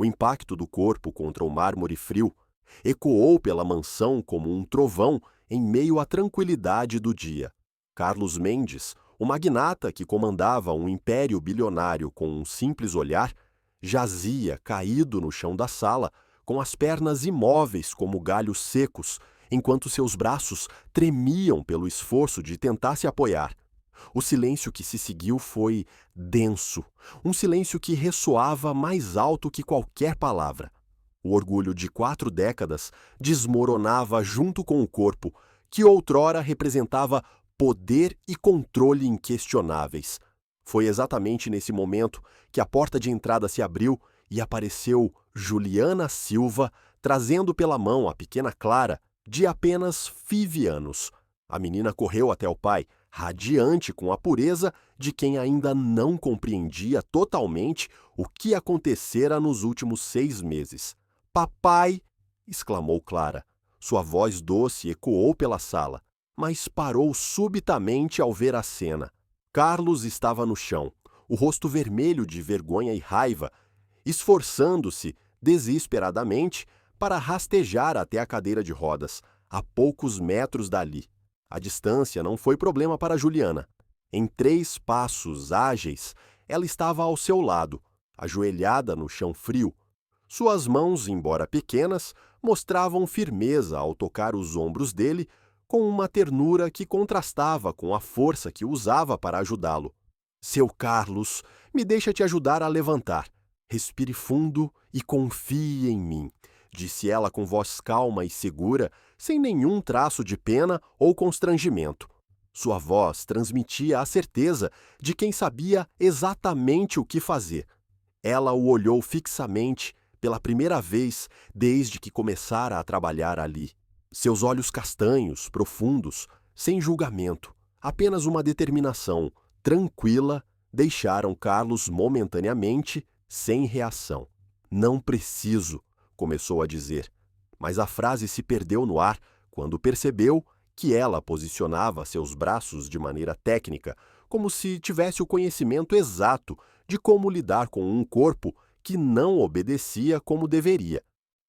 O impacto do corpo contra o mármore frio ecoou pela mansão como um trovão em meio à tranquilidade do dia. Carlos Mendes, o magnata que comandava um império bilionário com um simples olhar, jazia caído no chão da sala, com as pernas imóveis como galhos secos, enquanto seus braços tremiam pelo esforço de tentar se apoiar. O silêncio que se seguiu foi denso, um silêncio que ressoava mais alto que qualquer palavra. O orgulho de 4 décadas desmoronava junto com o corpo, que outrora representava poder e controle inquestionáveis. Foi exatamente nesse momento que a porta de entrada se abriu e apareceu Juliana Silva, trazendo pela mão a pequena Clara, de apenas 5 anos. A menina correu até o pai, radiante com a pureza de quem ainda não compreendia totalmente o que acontecera nos últimos 6 meses. "Papai!" exclamou Clara. Sua voz doce ecoou pela sala, mas parou subitamente ao ver a cena. Carlos estava no chão, o rosto vermelho de vergonha e raiva, esforçando-se desesperadamente para rastejar até a cadeira de rodas, a poucos metros dali. A distância não foi problema para Juliana. Em 3 passos ágeis, ela estava ao seu lado, ajoelhada no chão frio. Suas mãos, embora pequenas, mostravam firmeza ao tocar os ombros dele, com uma ternura que contrastava com a força que usava para ajudá-lo. "Seu Carlos, me deixa te ajudar a levantar. Respire fundo e confie em mim", disse ela com voz calma e segura, sem nenhum traço de pena ou constrangimento. Sua voz transmitia a certeza de quem sabia exatamente o que fazer. Ela o olhou fixamente pela primeira vez desde que começara a trabalhar ali. Seus olhos castanhos, profundos, sem julgamento, apenas uma determinação tranquila, deixaram Carlos momentaneamente sem reação. "Não preciso", começou a dizer, mas a frase se perdeu no ar quando percebeu que ela posicionava seus braços de maneira técnica, como se tivesse o conhecimento exato de como lidar com um corpo que não obedecia como deveria.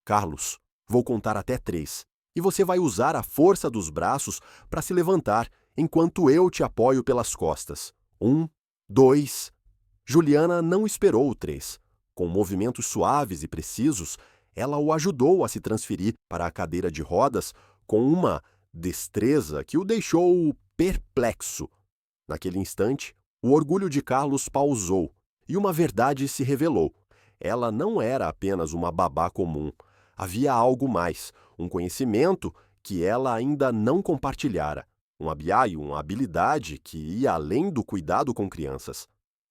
"Carlos, vou contar até 3, e você vai usar a força dos braços para se levantar, enquanto eu te apoio pelas costas. 1, 2... Juliana não esperou o 3. Com movimentos suaves e precisos, ela o ajudou a se transferir para a cadeira de rodas com uma destreza que o deixou perplexo. Naquele instante, o orgulho de Carlos pausou e uma verdade se revelou. Ela não era apenas uma babá comum. Havia algo mais, um conhecimento que ela ainda não compartilhara, um habiai, uma habilidade que ia além do cuidado com crianças.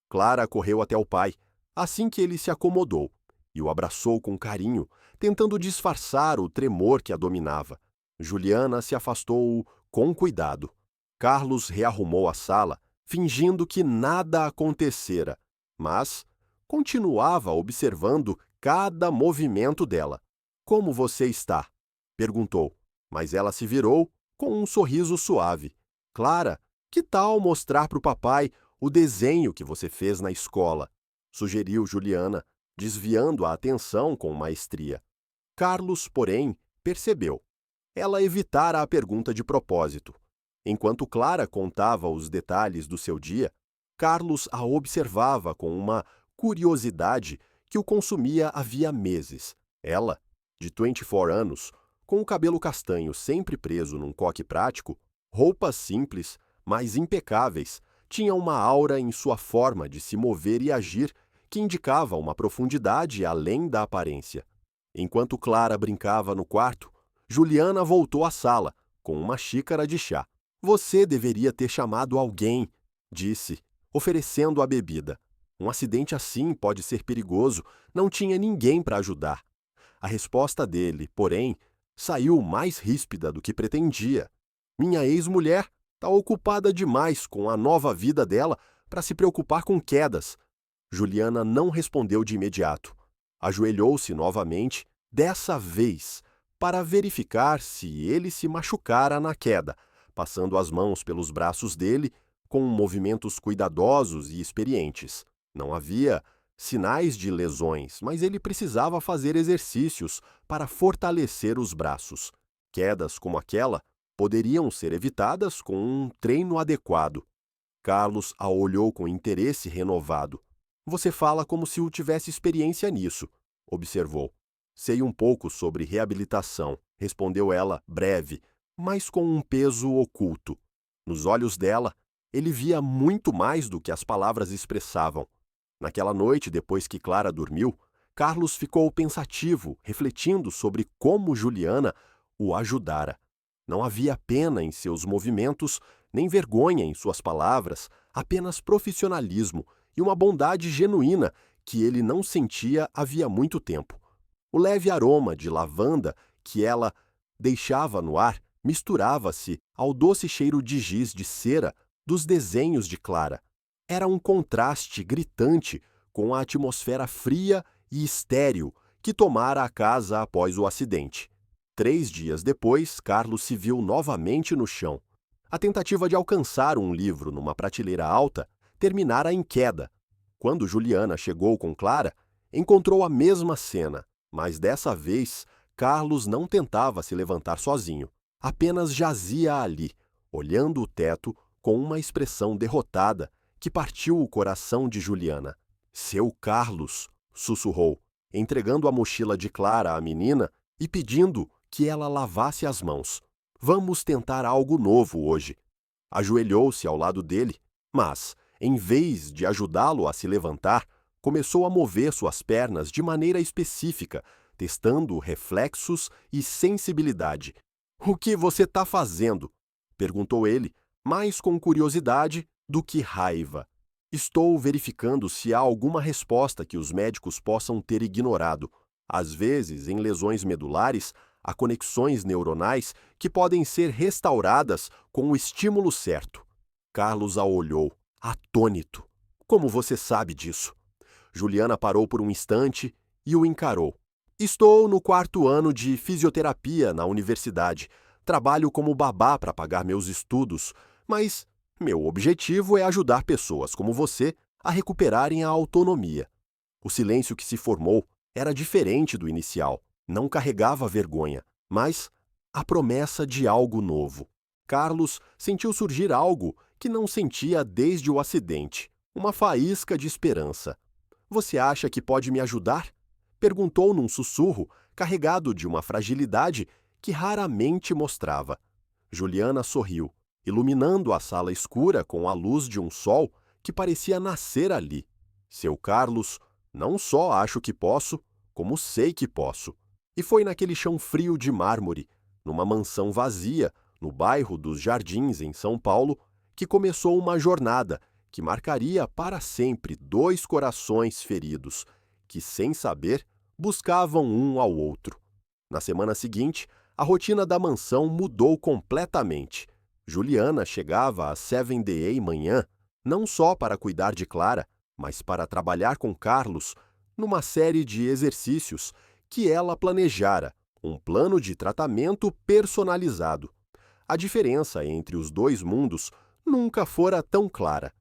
Clara correu até o pai, assim que ele se acomodou, e o abraçou com carinho, tentando disfarçar o tremor que a dominava. Juliana se afastou com cuidado. Carlos rearrumou a sala, fingindo que nada acontecera, mas continuava observando cada movimento dela. "Como você está?" perguntou, mas ela se virou com um sorriso suave. "Clara, que tal mostrar para o papai o desenho que você fez na escola?" sugeriu Juliana, desviando a atenção com maestria. Carlos, porém, percebeu. Ela evitara a pergunta de propósito. Enquanto Clara contava os detalhes do seu dia, Carlos a observava com uma curiosidade que o consumia havia meses. Ela, de 24 anos, com o cabelo castanho sempre preso num coque prático, roupas simples, mas impecáveis, tinha uma aura em sua forma de se mover e agir que indicava uma profundidade além da aparência. Enquanto Clara brincava no quarto, Juliana voltou à sala, com uma xícara de chá. "Você deveria ter chamado alguém", disse, oferecendo a bebida. "Um acidente assim pode ser perigoso, não tinha ninguém para ajudar." A resposta dele, porém, saiu mais ríspida do que pretendia. "Minha ex-mulher está ocupada demais com a nova vida dela para se preocupar com quedas." Juliana não respondeu de imediato. Ajoelhou-se novamente, dessa vez, para verificar se ele se machucara na queda, passando as mãos pelos braços dele com movimentos cuidadosos e experientes. Não havia sinais de lesões, mas ele precisava fazer exercícios para fortalecer os braços. Quedas como aquela poderiam ser evitadas com um treino adequado. Carlos a olhou com interesse renovado. Você fala como se tivesse experiência nisso, observou. Sei um pouco sobre reabilitação, respondeu ela, breve, mas com um peso oculto. Nos olhos dela, ele via muito mais do que as palavras expressavam. Naquela noite, depois que Clara dormiu, Carlos ficou pensativo, refletindo sobre como Juliana o ajudara. Não havia pena em seus movimentos, nem vergonha em suas palavras, apenas profissionalismo e uma bondade genuína que ele não sentia havia muito tempo. O leve aroma de lavanda que ela deixava no ar misturava-se ao doce cheiro de giz de cera dos desenhos de Clara. Era um contraste gritante com a atmosfera fria e estéril que tomara a casa após o acidente. 3 dias depois, Carlos se viu novamente no chão. A tentativa de alcançar um livro numa prateleira alta terminara em queda. Quando Juliana chegou com Clara, encontrou a mesma cena, mas dessa vez Carlos não tentava se levantar sozinho. Apenas jazia ali, olhando o teto com uma expressão derrotada que partiu o coração de Juliana. Seu Carlos, sussurrou, entregando a mochila de Clara à menina e pedindo que ela lavasse as mãos. Vamos tentar algo novo hoje. Ajoelhou-se ao lado dele, mas, em vez de ajudá-lo a se levantar, começou a mover suas pernas de maneira específica, testando reflexos e sensibilidade. O que você está fazendo? Perguntou ele, mais com curiosidade do que raiva. Estou verificando se há alguma resposta que os médicos possam ter ignorado. Às vezes, em lesões medulares, há conexões neuronais que podem ser restauradas com o estímulo certo. Carlos a olhou, atônito. Como você sabe disso? Juliana parou por um instante e o encarou. Estou no 4º ano de fisioterapia na universidade. Trabalho como babá para pagar meus estudos, mas meu objetivo é ajudar pessoas como você a recuperarem a autonomia. O silêncio que se formou era diferente do inicial. Não carregava vergonha, mas a promessa de algo novo. Carlos sentiu surgir algo que não sentia desde o acidente, uma faísca de esperança. Você acha que pode me ajudar? Perguntou num sussurro, carregado de uma fragilidade que raramente mostrava. Juliana sorriu, iluminando a sala escura com a luz de um sol que parecia nascer ali. Seu Carlos, não só acho que posso, como sei que posso. E foi naquele chão frio de mármore, numa mansão vazia, no bairro dos Jardins, em São Paulo, que começou uma jornada que marcaria para sempre 2 corações feridos, que, sem saber, buscavam um ao outro. Na semana seguinte, a rotina da mansão mudou completamente. Juliana chegava às 7 da manhã, não só para cuidar de Clara, mas para trabalhar com Carlos numa série de exercícios que ela planejara, um plano de tratamento personalizado. A diferença entre os 2 mundos nunca fora tão clara.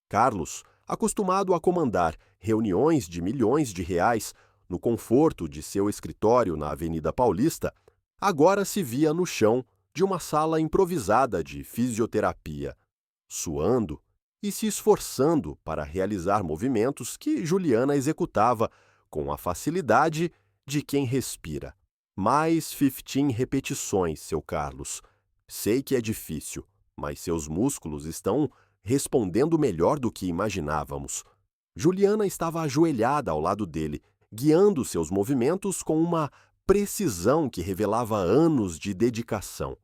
Carlos, acostumado a comandar reuniões de milhões de reais no conforto de seu escritório na Avenida Paulista, agora se via no chão de uma sala improvisada de fisioterapia, suando e se esforçando para realizar movimentos que Juliana executava com a facilidade de quem respira. Mais 15 repetições, seu Carlos. Sei que é difícil, mas seus músculos estão respondendo melhor do que imaginávamos. Juliana estava ajoelhada ao lado dele, guiando seus movimentos com uma precisão que revelava anos de dedicação.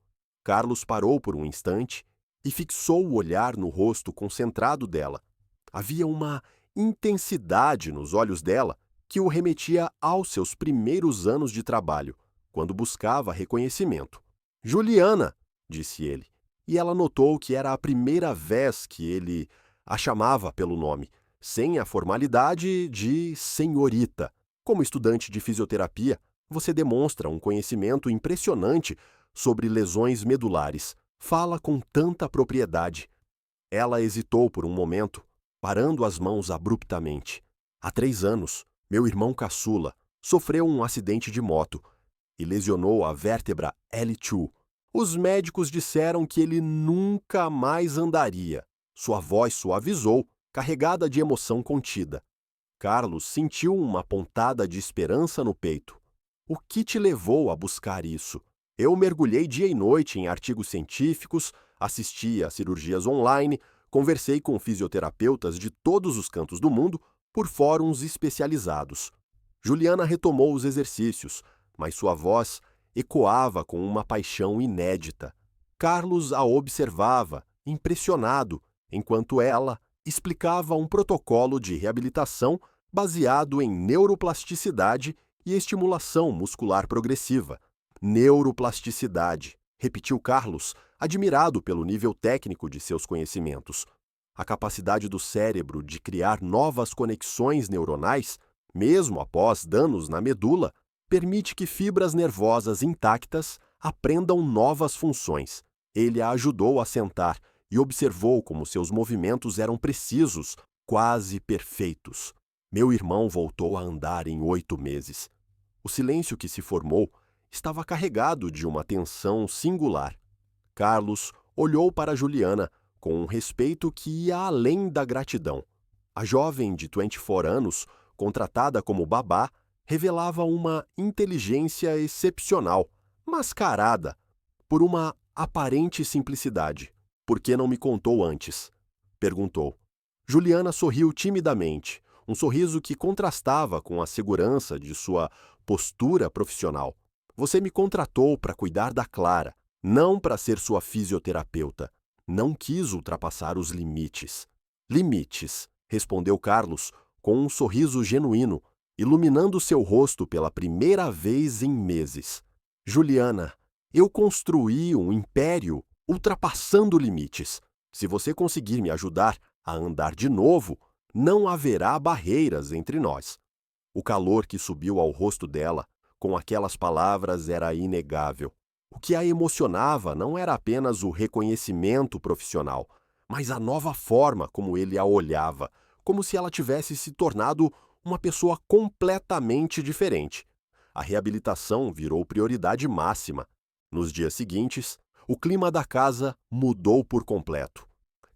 Carlos parou por um instante e fixou o olhar no rosto concentrado dela. Havia uma intensidade nos olhos dela que o remetia aos seus primeiros anos de trabalho, quando buscava reconhecimento. Juliana, disse ele, e ela notou que era a primeira vez que ele a chamava pelo nome, sem a formalidade de senhorita. Como estudante de fisioterapia, você demonstra um conhecimento impressionante sobre lesões medulares. Fala com tanta propriedade. Ela hesitou por um momento, parando as mãos abruptamente. Há 3 anos, meu irmão caçula sofreu um acidente de moto e lesionou a vértebra L2. Os médicos disseram que ele nunca mais andaria. Sua voz suavizou, carregada de emoção contida. Carlos sentiu uma pontada de esperança no peito. O que te levou a buscar isso? Eu mergulhei dia e noite em artigos científicos, assisti a cirurgias online, conversei com fisioterapeutas de todos os cantos do mundo por fóruns especializados. Juliana retomou os exercícios, mas sua voz ecoava com uma paixão inédita. Carlos a observava, impressionado, enquanto ela explicava um protocolo de reabilitação baseado em neuroplasticidade e estimulação muscular progressiva. Neuroplasticidade, repetiu Carlos, admirado pelo nível técnico de seus conhecimentos. A capacidade do cérebro de criar novas conexões neuronais, mesmo após danos na medula, permite que fibras nervosas intactas aprendam novas funções. Ele a ajudou a sentar e observou como seus movimentos eram precisos, quase perfeitos. Meu irmão voltou a andar em 8 meses. O silêncio que se formou estava carregado de uma tensão singular. Carlos olhou para Juliana com um respeito que ia além da gratidão. A jovem de 24 anos, contratada como babá, revelava uma inteligência excepcional, mascarada por uma aparente simplicidade. "Por que não me contou antes?" perguntou. Juliana sorriu timidamente, um sorriso que contrastava com a segurança de sua postura profissional. "Você me contratou para cuidar da Clara, não para ser sua fisioterapeuta. Não quis ultrapassar os limites." "Limites", respondeu Carlos com um sorriso genuíno, iluminando seu rosto pela primeira vez em meses. "Juliana, eu construí um império ultrapassando limites. Se você conseguir me ajudar a andar de novo, não haverá barreiras entre nós." O calor que subiu ao rosto dela com aquelas palavras era inegável. O que a emocionava não era apenas o reconhecimento profissional, mas a nova forma como ele a olhava, como se ela tivesse se tornado uma pessoa completamente diferente. A reabilitação virou prioridade máxima. Nos dias seguintes, o clima da casa mudou por completo.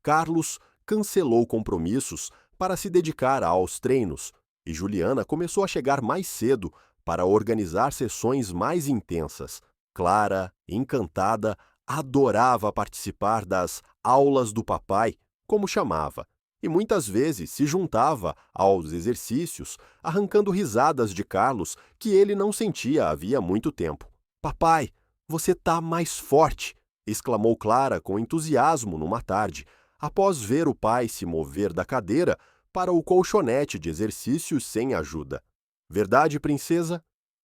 Carlos cancelou compromissos para se dedicar aos treinos, e Juliana começou a chegar mais cedo para organizar sessões mais intensas. Clara, encantada, adorava participar das aulas do papai, como chamava, e muitas vezes se juntava aos exercícios, arrancando risadas de Carlos que ele não sentia havia muito tempo. "Papai, você tá mais forte!" exclamou Clara com entusiasmo numa tarde, após ver o pai se mover da cadeira para o colchonete de exercícios sem ajuda. "Verdade, princesa?"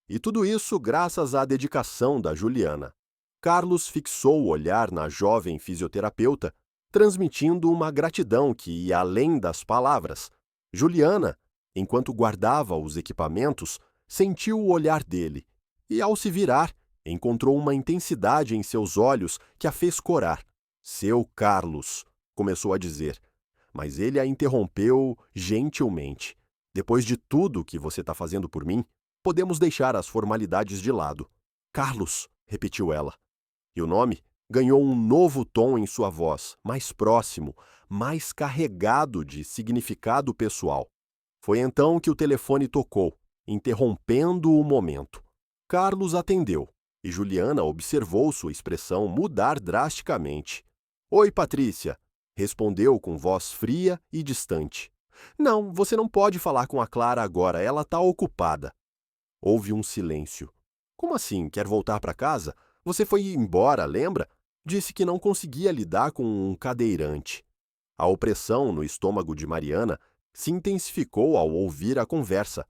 E tudo isso graças à dedicação da Juliana. Carlos fixou o olhar na jovem fisioterapeuta, transmitindo uma gratidão que ia além das palavras. Juliana, enquanto guardava os equipamentos, sentiu o olhar dele e, ao se virar, encontrou uma intensidade em seus olhos que a fez corar. "Seu Carlos", começou a dizer, mas ele a interrompeu gentilmente. "Depois de tudo que você está fazendo por mim, podemos deixar as formalidades de lado." "Carlos", repetiu ela. E o nome ganhou um novo tom em sua voz, mais próximo, mais carregado de significado pessoal. Foi então que o telefone tocou, interrompendo o momento. Carlos atendeu, e Juliana observou sua expressão mudar drasticamente. "Oi, Patrícia", respondeu com voz fria e distante. "Não, você não pode falar com a Clara agora, ela está ocupada." Houve um silêncio. "Como assim? Quer voltar para casa? Você foi embora, lembra? Disse que não conseguia lidar com um cadeirante." A opressão no estômago de Mariana se intensificou ao ouvir a conversa.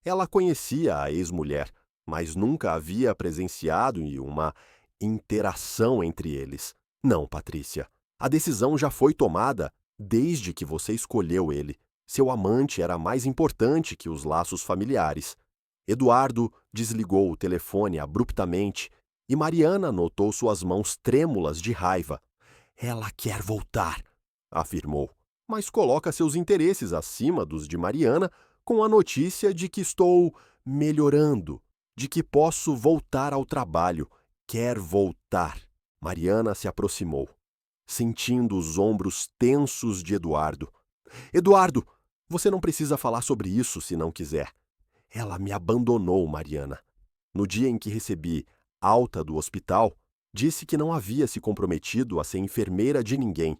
Ela conhecia a ex-mulher, mas nunca havia presenciado uma interação entre eles. "Não, Patrícia. A decisão já foi tomada desde que você escolheu ele. Seu amante era mais importante que os laços familiares." Eduardo desligou o telefone abruptamente e Mariana notou suas mãos trêmulas de raiva. "Ela quer voltar", afirmou, mas coloca seus interesses acima dos de Mariana com a notícia de que estou melhorando, de que posso voltar ao trabalho. Quer voltar. Mariana se aproximou, sentindo os ombros tensos de Eduardo. Eduardo, você não precisa falar sobre isso se não quiser. Ela me abandonou, Mariana. No dia em que recebi alta do hospital, disse que não havia se comprometido a ser enfermeira de ninguém.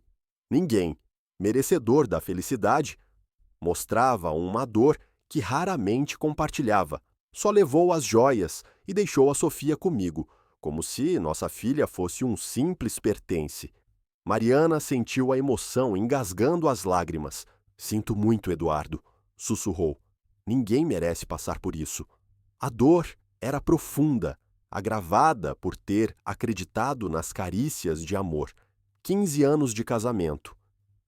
Ninguém, merecedor da felicidade, mostrava uma dor que raramente compartilhava. Só levou as joias e deixou a Sofia comigo, como se nossa filha fosse um simples pertence. Mariana sentiu a emoção engasgando as lágrimas. Sinto muito, Eduardo, sussurrou. Ninguém merece passar por isso. A dor era profunda, agravada por ter acreditado nas carícias de amor. 15 anos de casamento.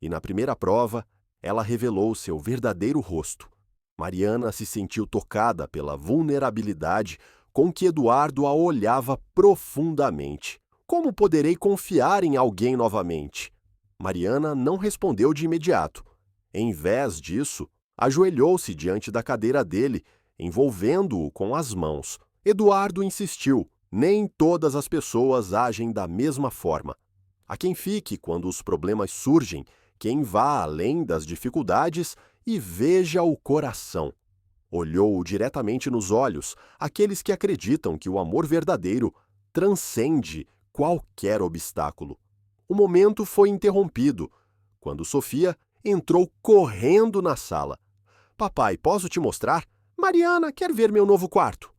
E na primeira prova, ela revelou seu verdadeiro rosto. Mariana se sentiu tocada pela vulnerabilidade com que Eduardo a olhava profundamente. Como poderei confiar em alguém novamente? Mariana não respondeu de imediato. Em vez disso, ajoelhou-se diante da cadeira dele, envolvendo-o com as mãos. Eduardo insistiu. Nem todas as pessoas agem da mesma forma. Há quem fique quando os problemas surgem, quem vá além das dificuldades e veja o coração. Olhou-o diretamente nos olhos, aqueles que acreditam que o amor verdadeiro transcende qualquer obstáculo. O momento foi interrompido, quando Sofia entrou correndo na sala. Papai, posso te mostrar? Mariana quer ver meu novo quarto.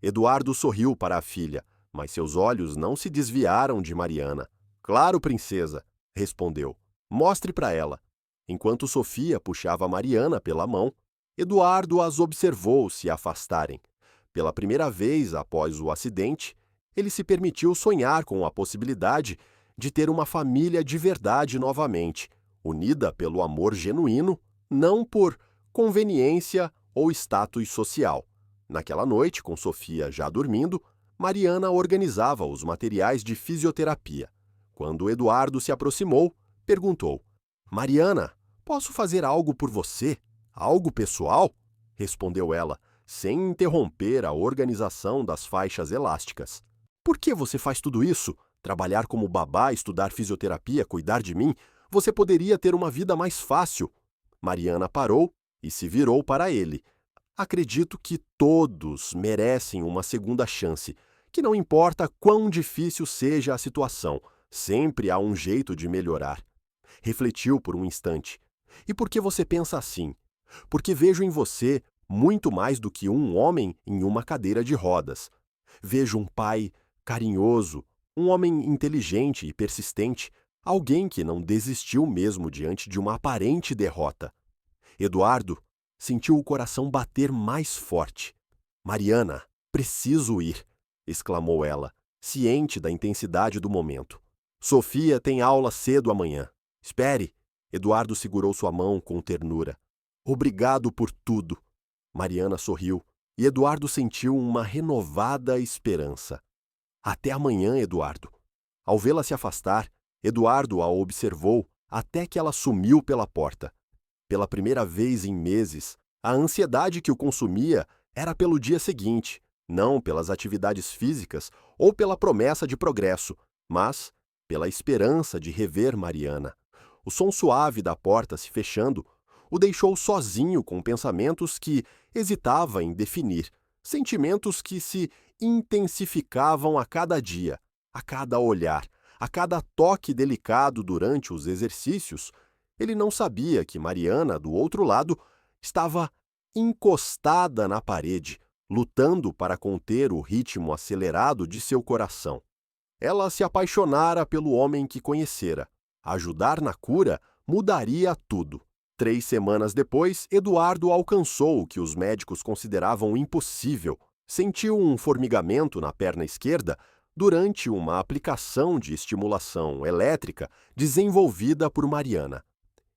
Eduardo sorriu para a filha, mas seus olhos não se desviaram de Mariana. Claro, princesa, respondeu. Mostre para ela. Enquanto Sofia puxava Mariana pela mão, Eduardo as observou se afastarem. Pela primeira vez após o acidente, ele se permitiu sonhar com a possibilidade de ter uma família de verdade novamente, unida pelo amor genuíno, não por conveniência ou status social. Naquela noite, com Sofia já dormindo, Mariana organizava os materiais de fisioterapia. Quando Eduardo se aproximou, perguntou: Mariana, posso fazer algo por você? Algo pessoal? Respondeu ela, sem interromper a organização das faixas elásticas. Por que você faz tudo isso? Trabalhar como babá, estudar fisioterapia, cuidar de mim? Você poderia ter uma vida mais fácil. Mariana parou e se virou para ele. Acredito que todos merecem uma segunda chance, que não importa quão difícil seja a situação, sempre há um jeito de melhorar. Refletiu por um instante. E por que você pensa assim? Porque vejo em você muito mais do que um homem em uma cadeira de rodas. Vejo um pai carinhoso, um homem inteligente e persistente, alguém que não desistiu mesmo diante de uma aparente derrota. Eduardo sentiu o coração bater mais forte. Mariana, preciso ir, exclamou ela, ciente da intensidade do momento. Sofia tem aula cedo amanhã. Espere. Eduardo segurou sua mão com ternura. Obrigado por tudo. Mariana sorriu e Eduardo sentiu uma renovada esperança. Até amanhã, Eduardo. Ao vê-la se afastar, Eduardo a observou até que ela sumiu pela porta. Pela primeira vez em meses, a ansiedade que o consumia era pelo dia seguinte, não pelas atividades físicas ou pela promessa de progresso, mas pela esperança de rever Mariana. O som suave da porta se fechando o deixou sozinho com pensamentos que hesitava em definir, sentimentos que se intensificavam a cada dia, a cada olhar, a cada toque delicado durante os exercícios. Ele não sabia que Mariana, do outro lado, estava encostada na parede, lutando para conter o ritmo acelerado de seu coração. Ela se apaixonara pelo homem que conhecera. Ajudar na cura mudaria tudo. 3 semanas depois, Eduardo alcançou o que os médicos consideravam impossível. Sentiu um formigamento na perna esquerda durante uma aplicação de estimulação elétrica desenvolvida por Mariana.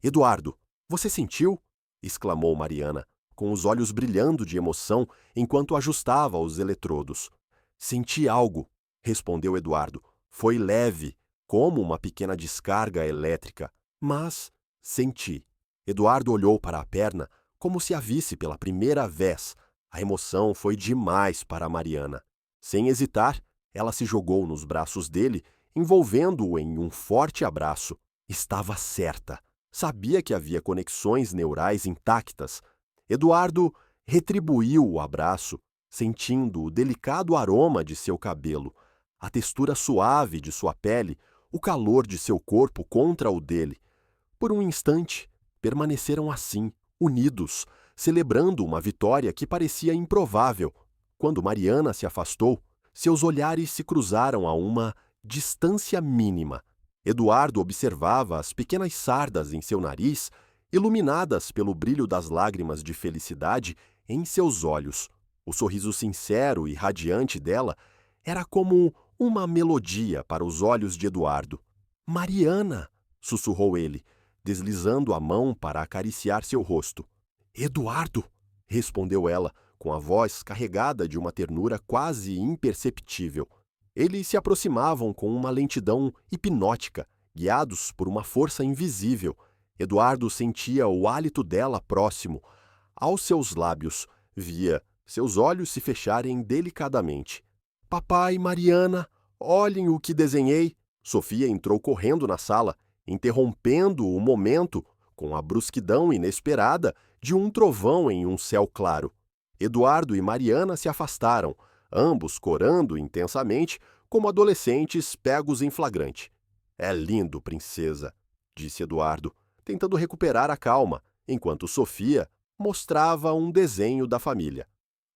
Eduardo, você sentiu? Exclamou Mariana, com os olhos brilhando de emoção enquanto ajustava os eletrodos. Senti algo, respondeu Eduardo. Foi leve, como uma pequena descarga elétrica, mas senti. Eduardo olhou para a perna como se a visse pela primeira vez. A emoção foi demais para Mariana. Sem hesitar, ela se jogou nos braços dele, envolvendo-o em um forte abraço. Estava certa. Sabia que havia conexões neurais intactas. Eduardo retribuiu o abraço, sentindo o delicado aroma de seu cabelo, a textura suave de sua pele, o calor de seu corpo contra o dele. Por um instante, permaneceram assim, unidos, celebrando uma vitória que parecia improvável. Quando Mariana se afastou, seus olhares se cruzaram a uma distância mínima. Eduardo observava as pequenas sardas em seu nariz, iluminadas pelo brilho das lágrimas de felicidade em seus olhos. O sorriso sincero e radiante dela era como uma melodia para os olhos de Eduardo. "Mariana!" sussurrou ele, deslizando a mão para acariciar seu rosto. "Eduardo!" respondeu ela, com a voz carregada de uma ternura quase imperceptível. Eles se aproximavam com uma lentidão hipnótica, guiados por uma força invisível. Eduardo sentia o hálito dela próximo. Aos seus lábios, via seus olhos se fecharem delicadamente. "Papai, Mariana, olhem o que desenhei!" Sofia entrou correndo na sala, interrompendo o momento com a brusquidão inesperada de um trovão em um céu claro. Eduardo e Mariana se afastaram, ambos corando intensamente, como adolescentes pegos em flagrante. "É lindo, princesa", disse Eduardo, tentando recuperar a calma, enquanto Sofia mostrava um desenho da família.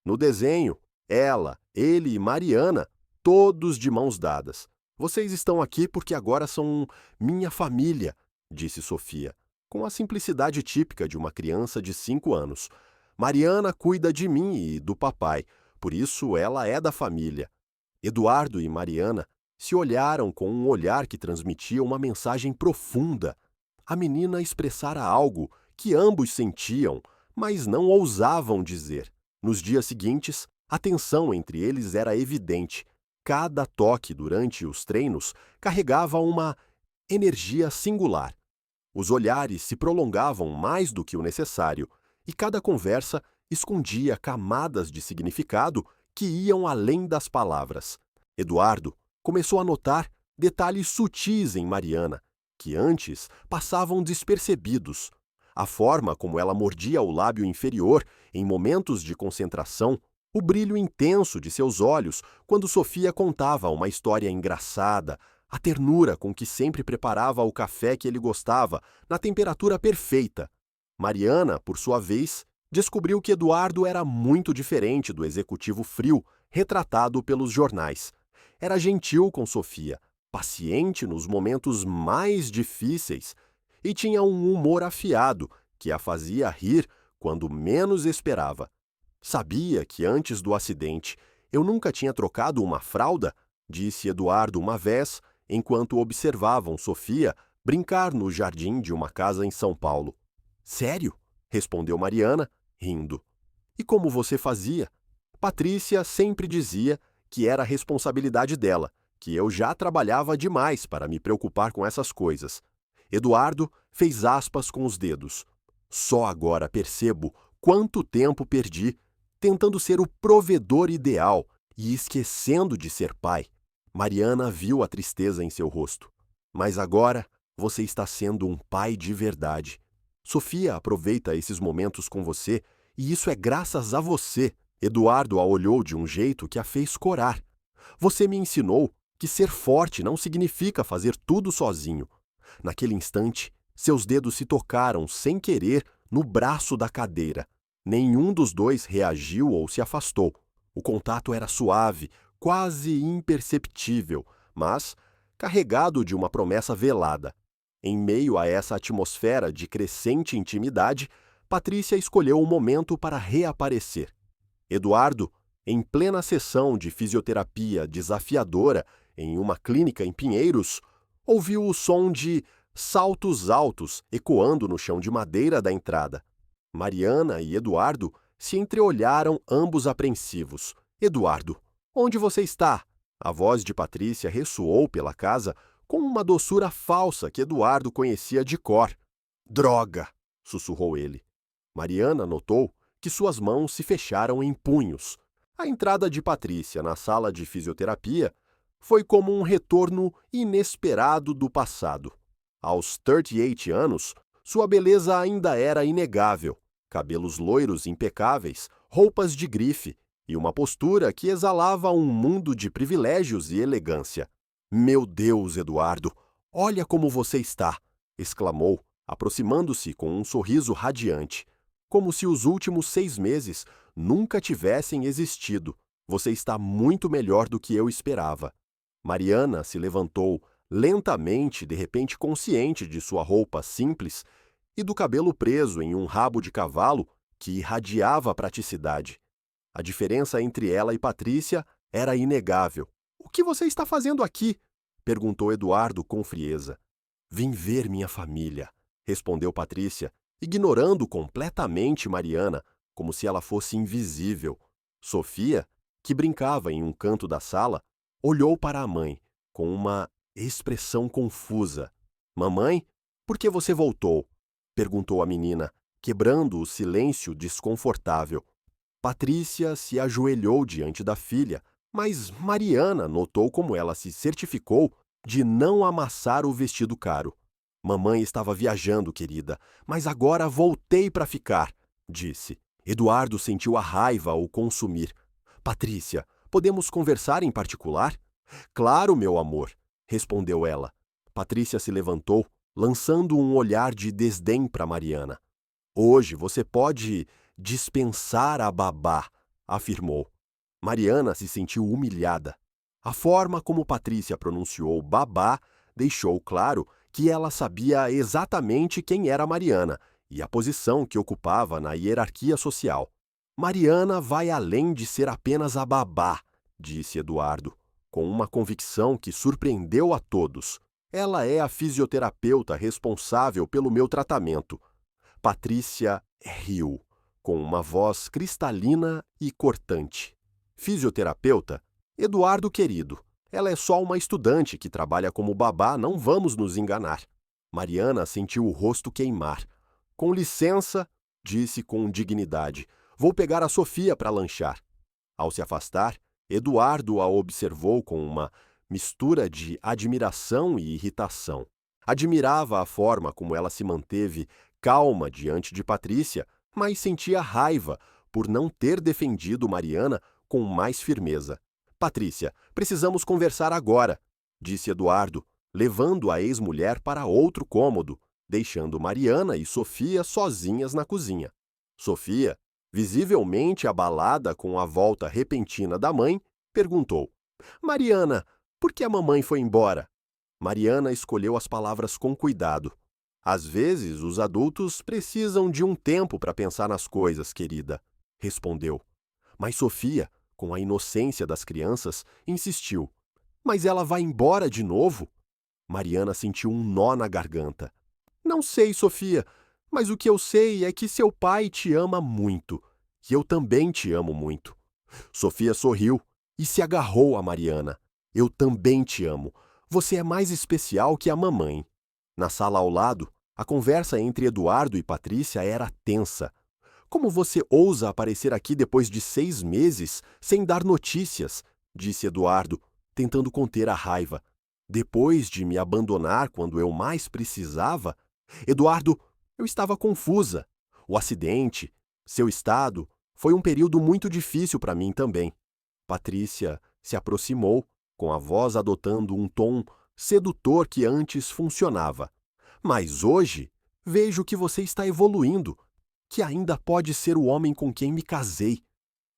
No desenho, ela, ele e Mariana, todos de mãos dadas. "Vocês estão aqui porque agora são minha família", disse Sofia, com a simplicidade típica de uma criança de 5 anos. "Mariana cuida de mim e do papai, por isso ela é da família." Eduardo e Mariana se olharam com um olhar que transmitia uma mensagem profunda. A menina expressara algo que ambos sentiam, mas não ousavam dizer. Nos dias seguintes, a tensão entre eles era evidente. Cada toque durante os treinos carregava uma energia singular. Os olhares se prolongavam mais do que o necessário, e cada conversa escondia camadas de significado que iam além das palavras. Eduardo começou a notar detalhes sutis em Mariana, que antes passavam despercebidos. A forma como ela mordia o lábio inferior em momentos de concentração, o brilho intenso de seus olhos quando Sofia contava uma história engraçada, a ternura com que sempre preparava o café que ele gostava, na temperatura perfeita. Mariana, por sua vez, descobriu que Eduardo era muito diferente do executivo frio retratado pelos jornais. Era gentil com Sofia, paciente nos momentos mais difíceis e tinha um humor afiado que a fazia rir quando menos esperava. "Sabia que antes do acidente eu nunca tinha trocado uma fralda?", disse Eduardo uma vez, enquanto observavam Sofia brincar no jardim de uma casa em São Paulo. "Sério?", respondeu Mariana, rindo. "E como você fazia?". Patrícia sempre dizia que era responsabilidade dela, que eu já trabalhava demais para me preocupar com essas coisas. Eduardo fez aspas com os dedos. "Só agora percebo quanto tempo perdi tentando ser o provedor ideal e esquecendo de ser pai." Mariana viu a tristeza em seu rosto. "Mas agora você está sendo um pai de verdade. Sofia aproveita esses momentos com você e isso é graças a você." Eduardo a olhou de um jeito que a fez corar. "Você me ensinou que ser forte não significa fazer tudo sozinho." Naquele instante, seus dedos se tocaram sem querer no braço da cadeira. Nenhum dos dois reagiu ou se afastou. O contato era suave, quase imperceptível, mas carregado de uma promessa velada. Em meio a essa atmosfera de crescente intimidade, Patrícia escolheu o momento para reaparecer. Eduardo, em plena sessão de fisioterapia desafiadora em uma clínica em Pinheiros, ouviu o som de saltos altos ecoando no chão de madeira da entrada. Mariana e Eduardo se entreolharam, ambos apreensivos. "Eduardo, onde você está?" A voz de Patrícia ressoou pela casa com uma doçura falsa que Eduardo conhecia de cor. "Droga!", sussurrou ele. Mariana notou que suas mãos se fecharam em punhos. A entrada de Patrícia na sala de fisioterapia foi como um retorno inesperado do passado. Aos 38 anos, sua beleza ainda era inegável. Cabelos loiros impecáveis, roupas de grife e uma postura que exalava um mundo de privilégios e elegância. "Meu Deus, Eduardo, olha como você está!" exclamou, aproximando-se com um sorriso radiante, como se os últimos 6 meses nunca tivessem existido. "Você está muito melhor do que eu esperava." Mariana se levantou lentamente, de repente consciente de sua roupa simples e do cabelo preso em um rabo de cavalo que irradiava praticidade. A diferença entre ela e Patrícia era inegável. "O que você está fazendo aqui?" perguntou Eduardo com frieza. "Vim ver minha família", respondeu Patrícia, ignorando completamente Mariana, como se ela fosse invisível. Sofia, que brincava em um canto da sala, olhou para a mãe, com uma expressão confusa. "Mamãe, por que você voltou?" perguntou a menina, quebrando o silêncio desconfortável. Patrícia se ajoelhou diante da filha, mas Mariana notou como ela se certificou de não amassar o vestido caro. "Mamãe estava viajando, querida, mas agora voltei para ficar", disse. Eduardo sentiu a raiva o consumir. "Patrícia, podemos conversar em particular?" "Claro, meu amor", respondeu ela. Patrícia se levantou, lançando um olhar de desdém para Mariana. "Hoje você pode dispensar a babá", afirmou. Mariana se sentiu humilhada. A forma como Patrícia pronunciou babá deixou claro que ela sabia exatamente quem era Mariana e a posição que ocupava na hierarquia social. "Mariana vai além de ser apenas a babá", disse Eduardo, com uma convicção que surpreendeu a todos. "Ela é a fisioterapeuta responsável pelo meu tratamento." Patrícia riu, com uma voz cristalina e cortante. "Fisioterapeuta? Eduardo querido, ela é só uma estudante que trabalha como babá, não vamos nos enganar." Mariana sentiu o rosto queimar. "Com licença", disse com dignidade, "vou pegar a Sofia para lanchar." Ao se afastar, Eduardo a observou com uma mistura de admiração e irritação. Admirava a forma como ela se manteve calma diante de Patrícia, mas sentia raiva por não ter defendido Mariana com mais firmeza. "Patrícia, precisamos conversar agora", disse Eduardo, levando a ex-mulher para outro cômodo, deixando Mariana e Sofia sozinhas na cozinha. Sofia, visivelmente abalada com a volta repentina da mãe, perguntou: "Mariana, por que a mamãe foi embora?" Mariana escolheu as palavras com cuidado. "Às vezes, os adultos precisam de um tempo para pensar nas coisas, querida", respondeu. Mas Sofia, com a inocência das crianças, insistiu: "Mas ela vai embora de novo?" Mariana sentiu um nó na garganta. "Não sei, Sofia, mas o que eu sei é que seu pai te ama muito, e eu também te amo muito." Sofia sorriu e se agarrou a Mariana. "Eu também te amo. Você é mais especial que a mamãe." Na sala ao lado, a conversa entre Eduardo e Patrícia era tensa. "Como você ousa aparecer aqui depois de 6 meses sem dar notícias?" disse Eduardo, tentando conter a raiva. "Depois de me abandonar quando eu mais precisava?" "Eduardo, eu estava confusa. O acidente, seu estado, foi um período muito difícil para mim também." Patrícia se aproximou, com a voz adotando um tom sedutor que antes funcionava. "Mas hoje vejo que você está evoluindo, que ainda pode ser o homem com quem me casei."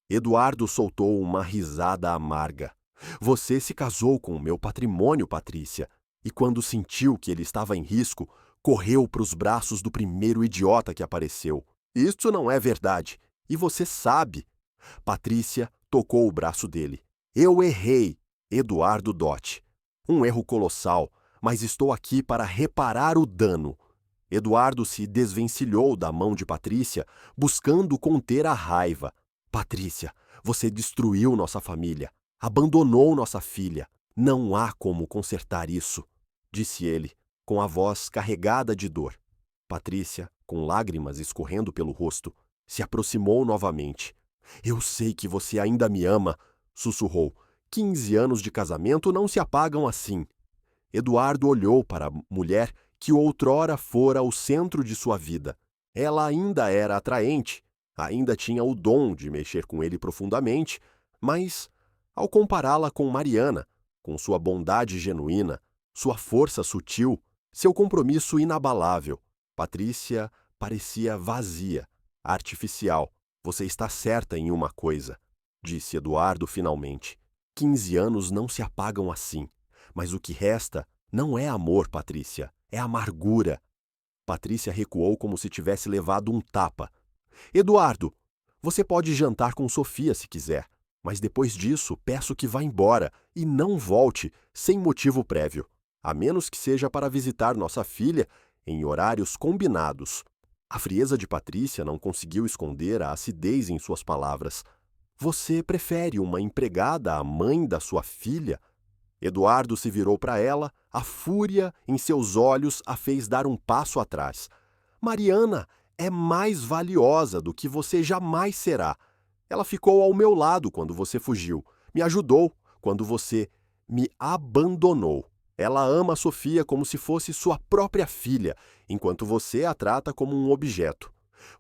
Eduardo soltou uma risada amarga. "Você se casou com o meu patrimônio, Patrícia, e quando sentiu que ele estava em risco, correu para os braços do primeiro idiota que apareceu. Isso não é verdade, e você sabe." Patrícia tocou o braço dele. "Eu errei, Eduardo Dotti. Um erro colossal, mas estou aqui para reparar o dano." Eduardo se desvencilhou da mão de Patrícia, buscando conter a raiva. "Patrícia, você destruiu nossa família, abandonou nossa filha. Não há como consertar isso", disse ele, com a voz carregada de dor. Patrícia, com lágrimas escorrendo pelo rosto, se aproximou novamente. Eu sei que você ainda me ama, sussurrou. 15 anos de casamento não se apagam assim. Eduardo olhou para a mulher que outrora fora o centro de sua vida. Ela ainda era atraente, ainda tinha o dom de mexer com ele profundamente, mas, ao compará-la com Mariana, com sua bondade genuína, sua força sutil, seu compromisso inabalável, Patrícia parecia vazia, artificial. Você está certa em uma coisa, disse Eduardo finalmente. 15 anos não se apagam assim, mas o que resta não é amor, Patrícia, é amargura. Patrícia recuou como se tivesse levado um tapa. Eduardo, você pode jantar com Sofia se quiser, mas depois disso peço que vá embora e não volte sem motivo prévio, a menos que seja para visitar nossa filha em horários combinados. A frieza de Patrícia não conseguiu esconder a acidez em suas palavras. Você prefere uma empregada à mãe da sua filha? Eduardo se virou para ela, a fúria em seus olhos a fez dar um passo atrás. Mariana é mais valiosa do que você jamais será. Ela ficou ao meu lado quando você fugiu, me ajudou quando você me abandonou. Ela ama a Sofia como se fosse sua própria filha, enquanto você a trata como um objeto.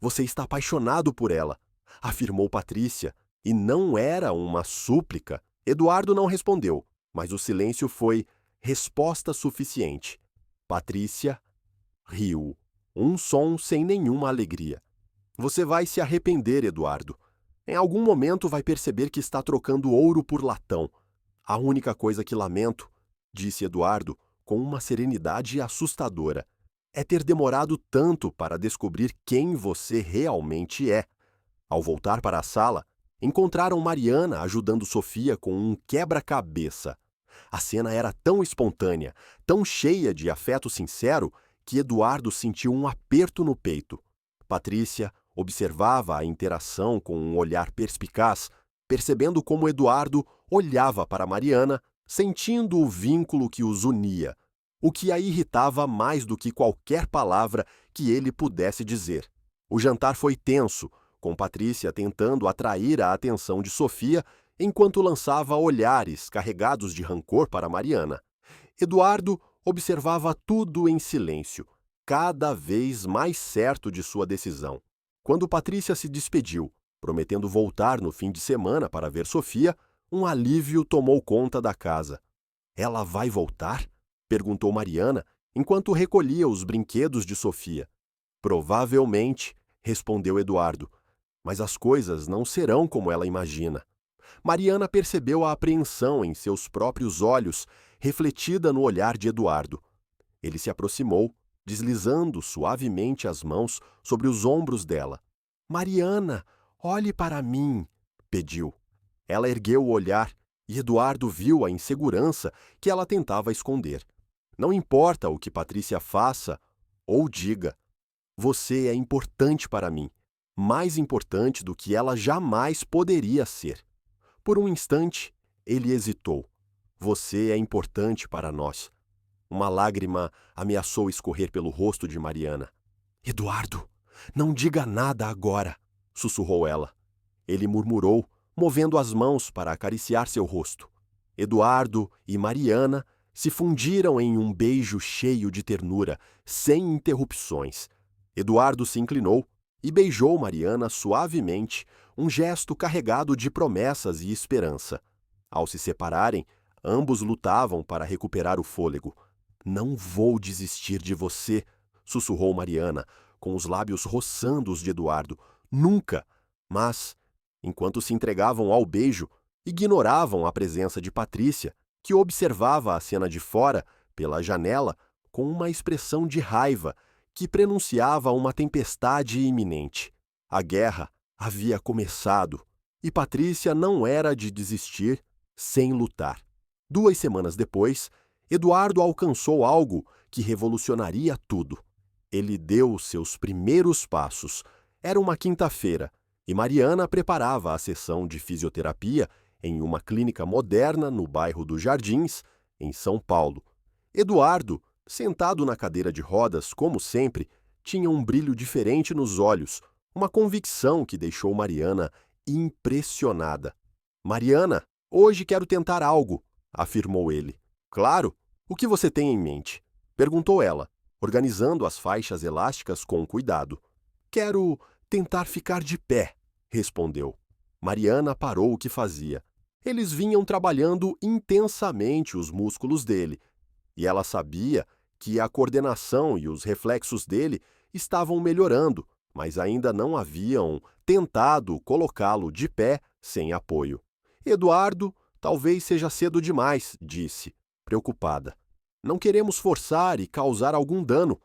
Você está apaixonado por ela, afirmou Patrícia, e não era uma súplica. Eduardo não respondeu, mas o silêncio foi resposta suficiente. Patrícia riu, um som sem nenhuma alegria. Você vai se arrepender, Eduardo. Em algum momento vai perceber que está trocando ouro por latão. A única coisa que lamento, disse Eduardo com uma serenidade assustadora, é ter demorado tanto para descobrir quem você realmente é. Ao voltar para a sala, encontraram Mariana ajudando Sofia com um quebra-cabeça. A cena era tão espontânea, tão cheia de afeto sincero, que Eduardo sentiu um aperto no peito. Patrícia observava a interação com um olhar perspicaz, percebendo como Eduardo olhava para Mariana, sentindo o vínculo que os unia, o que a irritava mais do que qualquer palavra que ele pudesse dizer. O jantar foi tenso, com Patrícia tentando atrair a atenção de Sofia enquanto lançava olhares carregados de rancor para Mariana. Eduardo observava tudo em silêncio, cada vez mais certo de sua decisão. Quando Patrícia se despediu, prometendo voltar no fim de semana para ver Sofia, um alívio tomou conta da casa. Ela vai voltar? Perguntou Mariana, enquanto recolhia os brinquedos de Sofia. Provavelmente, respondeu Eduardo, mas as coisas não serão como ela imagina. Mariana percebeu a apreensão em seus próprios olhos, refletida no olhar de Eduardo. Ele se aproximou, deslizando suavemente as mãos sobre os ombros dela. Mariana, olhe para mim, pediu. Ela ergueu o olhar e Eduardo viu a insegurança que ela tentava esconder. Não importa o que Patrícia faça ou diga, você é importante para mim, mais importante do que ela jamais poderia ser. Por um instante, ele hesitou. Você é importante para nós. Uma lágrima ameaçou escorrer pelo rosto de Mariana. Eduardo, não diga nada agora, sussurrou ela. Ele murmurou, movendo as mãos para acariciar seu rosto. Eduardo e Mariana se fundiram em um beijo cheio de ternura, sem interrupções. Eduardo se inclinou e beijou Mariana suavemente, um gesto carregado de promessas e esperança. Ao se separarem, ambos lutavam para recuperar o fôlego. Não vou desistir de você, sussurrou Mariana, com os lábios roçando os de Eduardo. Nunca! Mas, enquanto se entregavam ao beijo, ignoravam a presença de Patrícia, que observava a cena de fora, pela janela, com uma expressão de raiva que prenunciava uma tempestade iminente. A guerra havia começado, e Patrícia não era de desistir sem lutar. 2 semanas depois, Eduardo alcançou algo que revolucionaria tudo. Ele deu seus primeiros passos. Era uma quinta-feira, e Mariana preparava a sessão de fisioterapia em uma clínica moderna no bairro dos Jardins, em São Paulo. Eduardo, sentado na cadeira de rodas como sempre, tinha um brilho diferente nos olhos, uma convicção que deixou Mariana impressionada. Mariana, hoje quero tentar algo, afirmou ele. Claro, o que você tem em mente? Perguntou ela, organizando as faixas elásticas com cuidado. Quero tentar ficar de pé, respondeu. Mariana parou o que fazia. Eles vinham trabalhando intensamente os músculos dele, e ela sabia que a coordenação e os reflexos dele estavam melhorando, mas ainda não haviam tentado colocá-lo de pé sem apoio. Eduardo, talvez seja cedo demais, disse, preocupada. Não queremos forçar e causar algum dano.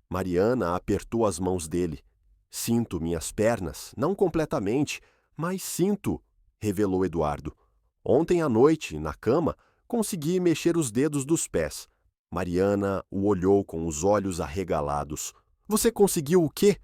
Mariana apertou as mãos dele. Sinto minhas pernas, não completamente, mas sinto, revelou Eduardo. Ontem à noite, na cama, consegui mexer os dedos dos pés. Mariana o olhou com os olhos arregalados. Você conseguiu o quê?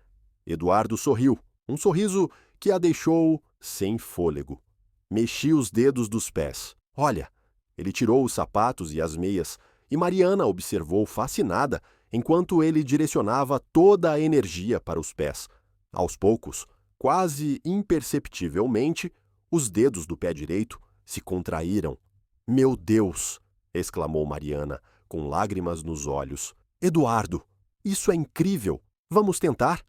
Eduardo sorriu, um sorriso que a deixou sem fôlego. Mexi os dedos dos pés. Olha, ele tirou os sapatos e as meias, e Mariana observou fascinada enquanto ele direcionava toda a energia para os pés. Aos poucos, quase imperceptivelmente, os dedos do pé direito se contraíram. Meu Deus! Exclamou Mariana, com lágrimas nos olhos. Eduardo, isso é incrível! Vamos tentar?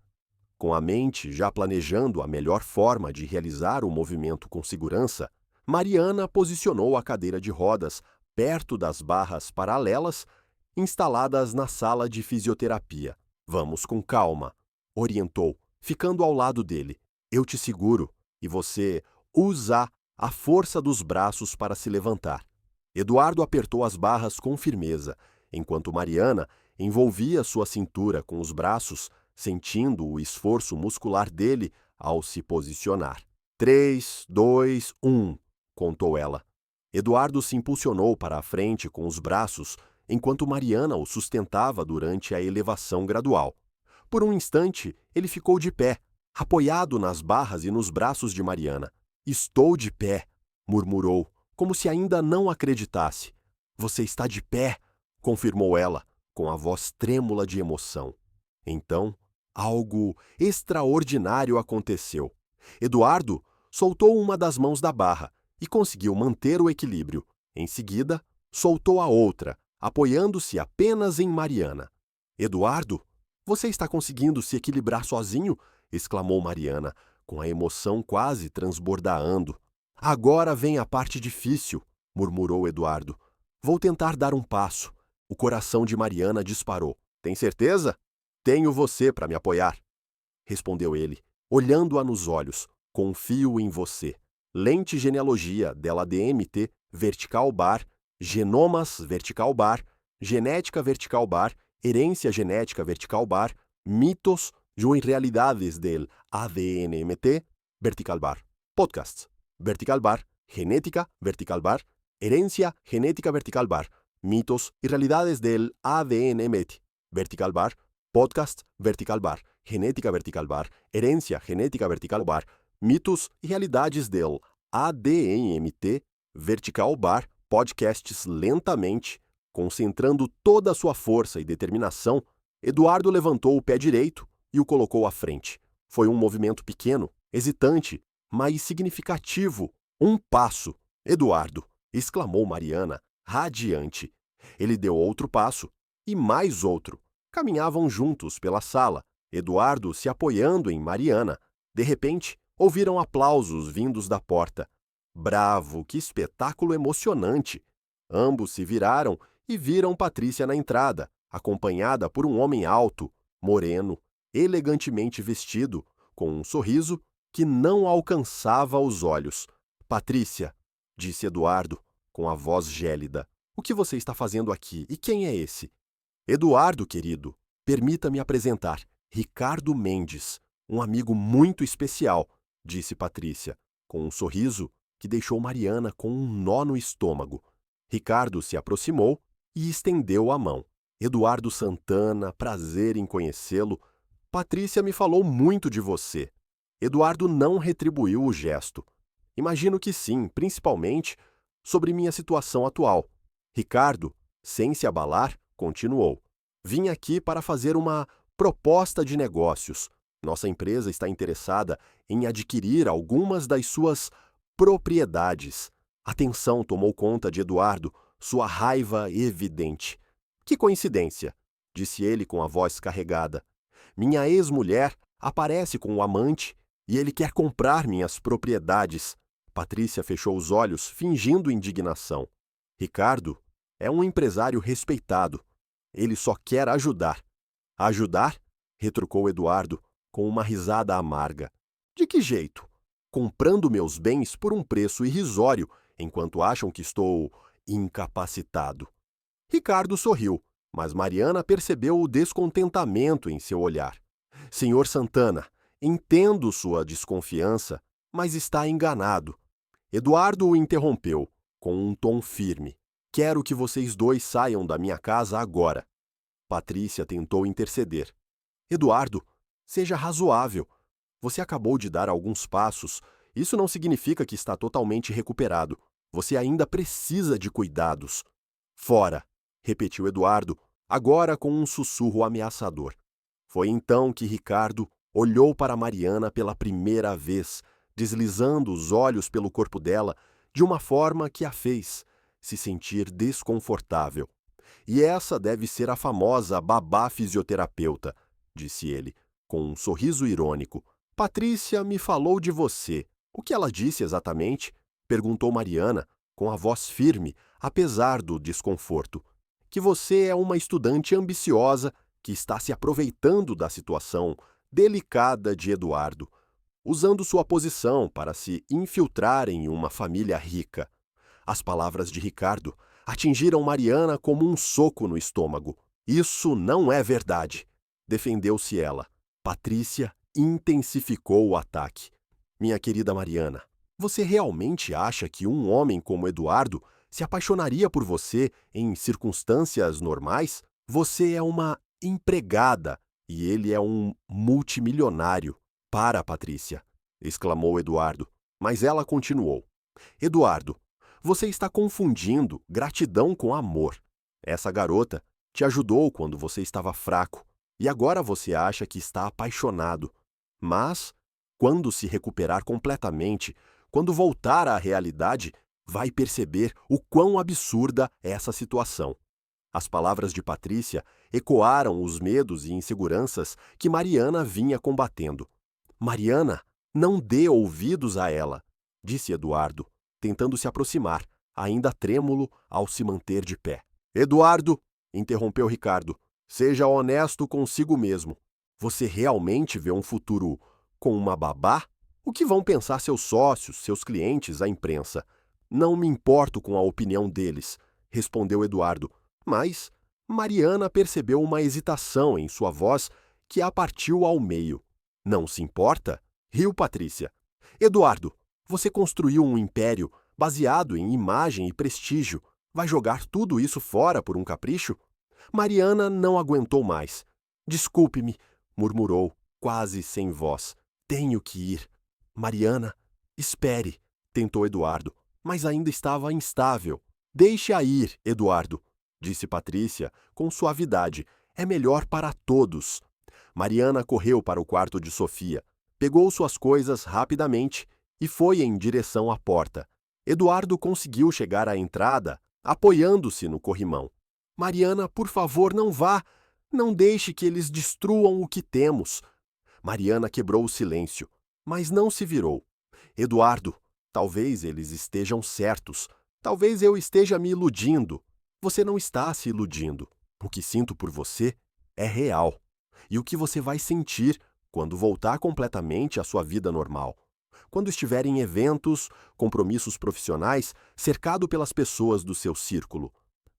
Com a mente já planejando a melhor forma de realizar o movimento com segurança, Mariana posicionou a cadeira de rodas perto das barras paralelas instaladas na sala de fisioterapia. Vamos com calma, orientou, ficando ao lado dele. Eu te seguro e você usa a força dos braços para se levantar. Eduardo apertou as barras com firmeza, enquanto Mariana envolvia sua cintura com os braços, sentindo o esforço muscular dele ao se posicionar. 3, 2, 1, contou ela. Eduardo se impulsionou para a frente com os braços, enquanto Mariana o sustentava durante a elevação gradual. Por um instante, ele ficou de pé, apoiado nas barras e nos braços de Mariana. Estou de pé, murmurou, como se ainda não acreditasse. Você está de pé, confirmou ela, com a voz trêmula de emoção. Então, algo extraordinário aconteceu. Eduardo soltou uma das mãos da barra e conseguiu manter o equilíbrio. Em seguida, soltou a outra, apoiando-se apenas em Mariana. Eduardo, você está conseguindo se equilibrar sozinho? Exclamou Mariana, com a emoção quase transbordando. Agora vem a parte difícil, murmurou Eduardo. Vou tentar dar um passo. O coração de Mariana disparou. Tem certeza? Tenho você para me apoiar, respondeu ele, olhando-a nos olhos. Confio em você. Lente genealogia dela DMT vertical bar, genomas vertical bar, genética vertical bar, herência genética vertical bar, mitos e realidades del ADNMT vertical bar, podcasts vertical bar, genética vertical bar, herencia genética vertical bar, mitos y realidades del ADNMT vertical bar, podcast vertical bar, genética vertical bar, herencia genética vertical bar, mitos e realidades del ADNMT vertical bar, podcasts lentamente, concentrando toda a sua força e determinação. Eduardo levantou o pé direito e o colocou à frente. Foi um movimento pequeno, hesitante, mas significativo. Um passo. Eduardo, exclamou Mariana, radiante. Ele deu outro passo e mais outro. Caminhavam juntos pela sala, Eduardo se apoiando em Mariana. De repente, ouviram aplausos vindos da porta. Bravo, que espetáculo emocionante! Ambos se viraram e viram Patrícia na entrada, acompanhada por um homem alto, moreno, elegantemente vestido, com um sorriso que não alcançava os olhos. Patrícia, disse Eduardo, com a voz gélida, o que você está fazendo aqui e quem é esse? Eduardo, querido, permita-me apresentar. Ricardo Mendes, um amigo muito especial, disse Patrícia, com um sorriso que deixou Mariana com um nó no estômago. Ricardo se aproximou e estendeu a mão. Eduardo Santana, prazer em conhecê-lo. Patrícia me falou muito de você. Eduardo não retribuiu o gesto. Imagino que sim, principalmente sobre minha situação atual. Ricardo, sem se abalar, continuou. Vim aqui para fazer uma proposta de negócios. Nossa empresa está interessada em adquirir algumas das suas propriedades. A tensão tomou conta de Eduardo, sua raiva evidente. Que coincidência, disse ele com a voz carregada. Minha ex-mulher aparece com o amante e ele quer comprar minhas propriedades. Patrícia fechou os olhos, fingindo indignação. Ricardo é um empresário respeitado. Ele só quer ajudar. Ajudar? Retrucou Eduardo, com uma risada amarga. De que jeito? Comprando meus bens por um preço irrisório, enquanto acham que estou incapacitado. Ricardo sorriu, mas Mariana percebeu o descontentamento em seu olhar. Senhor Santana, entendo sua desconfiança, mas está enganado. Eduardo o interrompeu, com um tom firme. Quero que vocês dois saiam da minha casa agora. Patrícia tentou interceder. Eduardo, seja razoável. Você acabou de dar alguns passos. Isso não significa que está totalmente recuperado. Você ainda precisa de cuidados. Fora, repetiu Eduardo, agora com um sussurro ameaçador. Foi então que Ricardo olhou para Mariana pela primeira vez, deslizando os olhos pelo corpo dela de uma forma que a fez se sentir desconfortável. E essa deve ser a famosa babá fisioterapeuta, disse ele, com um sorriso irônico. Patrícia me falou de você. O que ela disse exatamente? Perguntou Mariana, com a voz firme, apesar do desconforto. Que você é uma estudante ambiciosa que está se aproveitando da situação delicada de Eduardo, usando sua posição para se infiltrar em uma família rica. As palavras de Ricardo atingiram Mariana como um soco no estômago. Isso não é verdade, defendeu-se ela. Patrícia intensificou o ataque. Minha querida Mariana, você realmente acha que um homem como Eduardo se apaixonaria por você em circunstâncias normais? Você é uma empregada e ele é um multimilionário. Para, Patrícia, exclamou Eduardo, mas ela continuou. Eduardo, você está confundindo gratidão com amor. Essa garota te ajudou quando você estava fraco e agora você acha que está apaixonado. Mas, quando se recuperar completamente, quando voltar à realidade, vai perceber o quão absurda é essa situação. As palavras de Patrícia ecoaram os medos e inseguranças que Mariana vinha combatendo. Mariana, não dê ouvidos a ela, disse Eduardo, tentando se aproximar, ainda trêmulo ao se manter de pé. Eduardo, interrompeu Ricardo, seja honesto consigo mesmo. Você realmente vê um futuro com uma babá? O que vão pensar seus sócios, seus clientes, a imprensa? Não me importo com a opinião deles, respondeu Eduardo, mas Mariana percebeu uma hesitação em sua voz que a partiu ao meio. Não se importa? Riu Patrícia. Eduardo, você construiu um império baseado em imagem e prestígio. Vai jogar tudo isso fora por um capricho? Mariana não aguentou mais. Desculpe-me, murmurou, quase sem voz. Tenho que ir. Mariana, espere, tentou Eduardo, mas ainda estava instável. Deixe-a ir, Eduardo, disse Patrícia com suavidade. É melhor para todos. Mariana correu para o quarto de Sofia, pegou suas coisas rapidamente e foi em direção à porta. Eduardo conseguiu chegar à entrada, apoiando-se no corrimão. Mariana, por favor, não vá. Não deixe que eles destruam o que temos. Mariana quebrou o silêncio, mas não se virou. Eduardo, talvez eles estejam certos. Talvez eu esteja me iludindo. Você não está se iludindo. O que sinto por você é real. E o que você vai sentir quando voltar completamente à sua vida normal? Quando estiver em eventos, compromissos profissionais, cercado pelas pessoas do seu círculo.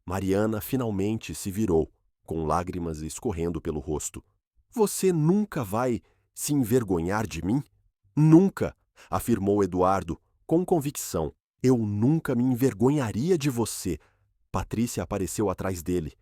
Mariana finalmente se virou, com lágrimas escorrendo pelo rosto. Você nunca vai se envergonhar de mim? Nunca, afirmou Eduardo, com convicção. Eu nunca me envergonharia de você. Patrícia apareceu atrás dele.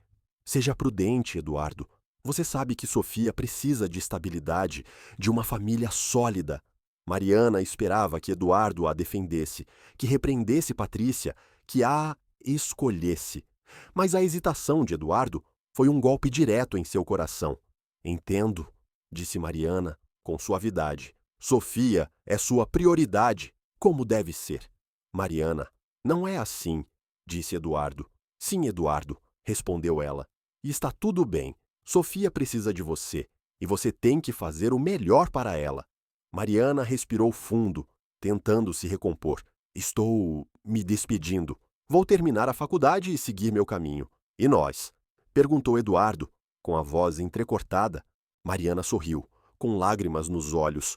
Seja prudente, Eduardo. Você sabe que Sofia precisa de estabilidade, de uma família sólida. Mariana esperava que Eduardo a defendesse, que repreendesse Patrícia, que a escolhesse. Mas a hesitação de Eduardo foi um golpe direto em seu coração. Entendo, disse Mariana, com suavidade. Sofia é sua prioridade, como deve ser. Mariana, não é assim, disse Eduardo. Sim, Eduardo, respondeu ela. E está tudo bem. Sofia precisa de você, e você tem que fazer o melhor para ela. Mariana respirou fundo, tentando se recompor. Estou me despedindo. Vou terminar a faculdade e seguir meu caminho. E nós? Perguntou Eduardo, com a voz entrecortada. Mariana sorriu, com lágrimas nos olhos.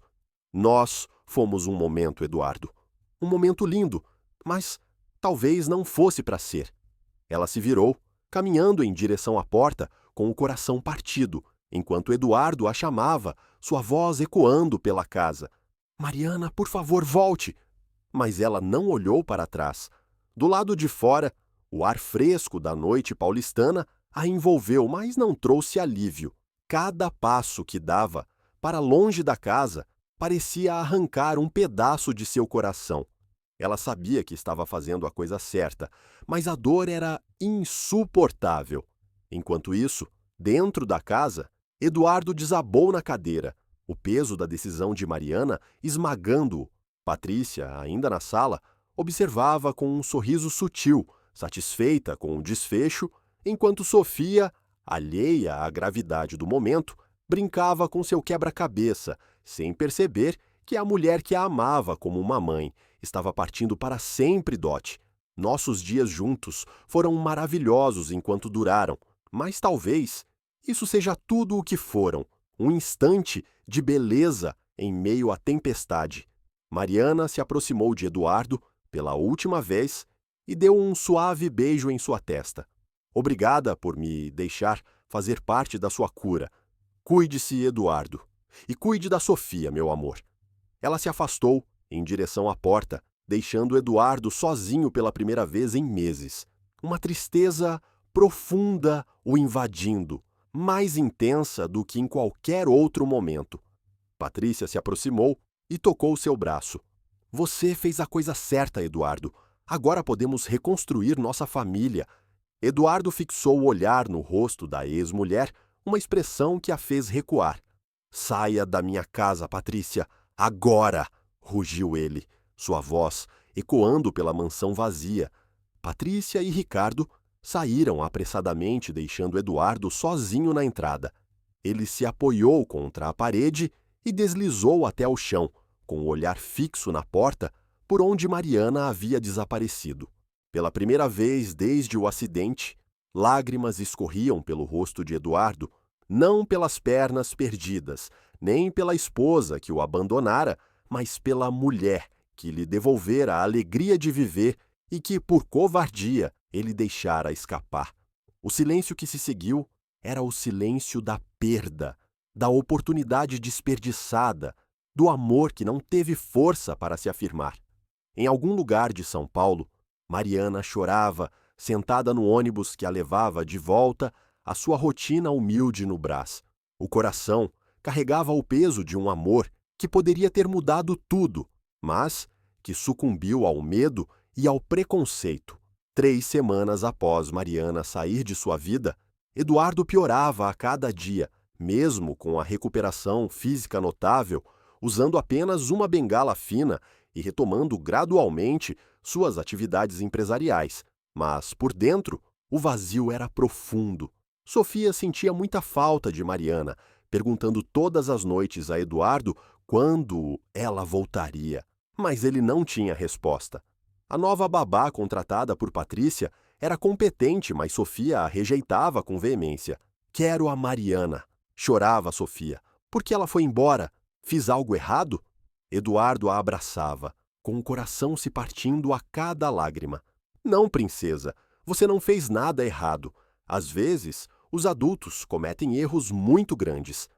Nós fomos um momento, Eduardo. Um momento lindo, mas talvez não fosse para ser. Ela se virou, caminhando em direção à porta, com o coração partido, enquanto Eduardo a chamava, sua voz ecoando pela casa. Mariana, por favor, volte! Mas ela não olhou para trás. Do lado de fora, o ar fresco da noite paulistana a envolveu, mas não trouxe alívio. Cada passo que dava, para longe da casa, parecia arrancar um pedaço de seu coração. Ela sabia que estava fazendo a coisa certa, mas a dor era insuportável. Enquanto isso, dentro da casa, Eduardo desabou na cadeira, o peso da decisão de Mariana esmagando-o. Patrícia, ainda na sala, observava com um sorriso sutil, satisfeita com o desfecho, enquanto Sofia, alheia à gravidade do momento, brincava com seu quebra-cabeça, sem perceber que a mulher que a amava como uma mãe estava partindo para sempre, Dot. Nossos dias juntos foram maravilhosos enquanto duraram, mas talvez isso seja tudo o que foram, um instante de beleza em meio à tempestade. Mariana se aproximou de Eduardo pela última vez e deu um suave beijo em sua testa. Obrigada por me deixar fazer parte da sua cura. Cuide-se, Eduardo. E cuide da Sofia, meu amor. Ela se afastou em direção à porta, deixando Eduardo sozinho pela primeira vez em meses. Uma tristeza profunda o invadindo, mais intensa do que em qualquer outro momento. Patrícia se aproximou e tocou seu braço. Você fez a coisa certa, Eduardo. Agora podemos reconstruir nossa família. Eduardo fixou o olhar no rosto da ex-mulher, uma expressão que a fez recuar. Saia da minha casa, Patrícia, agora! Rugiu ele, sua voz ecoando pela mansão vazia. Patrícia e Ricardo saíram apressadamente, deixando Eduardo sozinho na entrada. Ele se apoiou contra a parede e deslizou até o chão, com o olhar fixo na porta por onde Mariana havia desaparecido. Pela primeira vez desde o acidente, lágrimas escorriam pelo rosto de Eduardo, não pelas pernas perdidas, nem pela esposa que o abandonara, mas pela mulher que lhe devolvera a alegria de viver e que, por covardia, ele deixara escapar. O silêncio que se seguiu era o silêncio da perda, da oportunidade desperdiçada, do amor que não teve força para se afirmar. Em algum lugar de São Paulo, Mariana chorava, sentada no ônibus que a levava de volta à sua rotina humilde no Brás. O coração carregava o peso de um amor que poderia ter mudado tudo, mas que sucumbiu ao medo e ao preconceito. 3 semanas após Mariana sair de sua vida, Eduardo piorava a cada dia, mesmo com a recuperação física notável, usando apenas uma bengala fina e retomando gradualmente suas atividades empresariais. Mas, por dentro, o vazio era profundo. Sofia sentia muita falta de Mariana, perguntando todas as noites a Eduardo quando ela voltaria. Mas ele não tinha resposta. A nova babá contratada por Patrícia era competente, mas Sofia a rejeitava com veemência. Quero a Mariana, chorava Sofia. Por que ela foi embora? Fiz algo errado? Eduardo a abraçava, com o coração se partindo a cada lágrima. Não, princesa, você não fez nada errado. Às vezes, os adultos cometem erros muito grandes.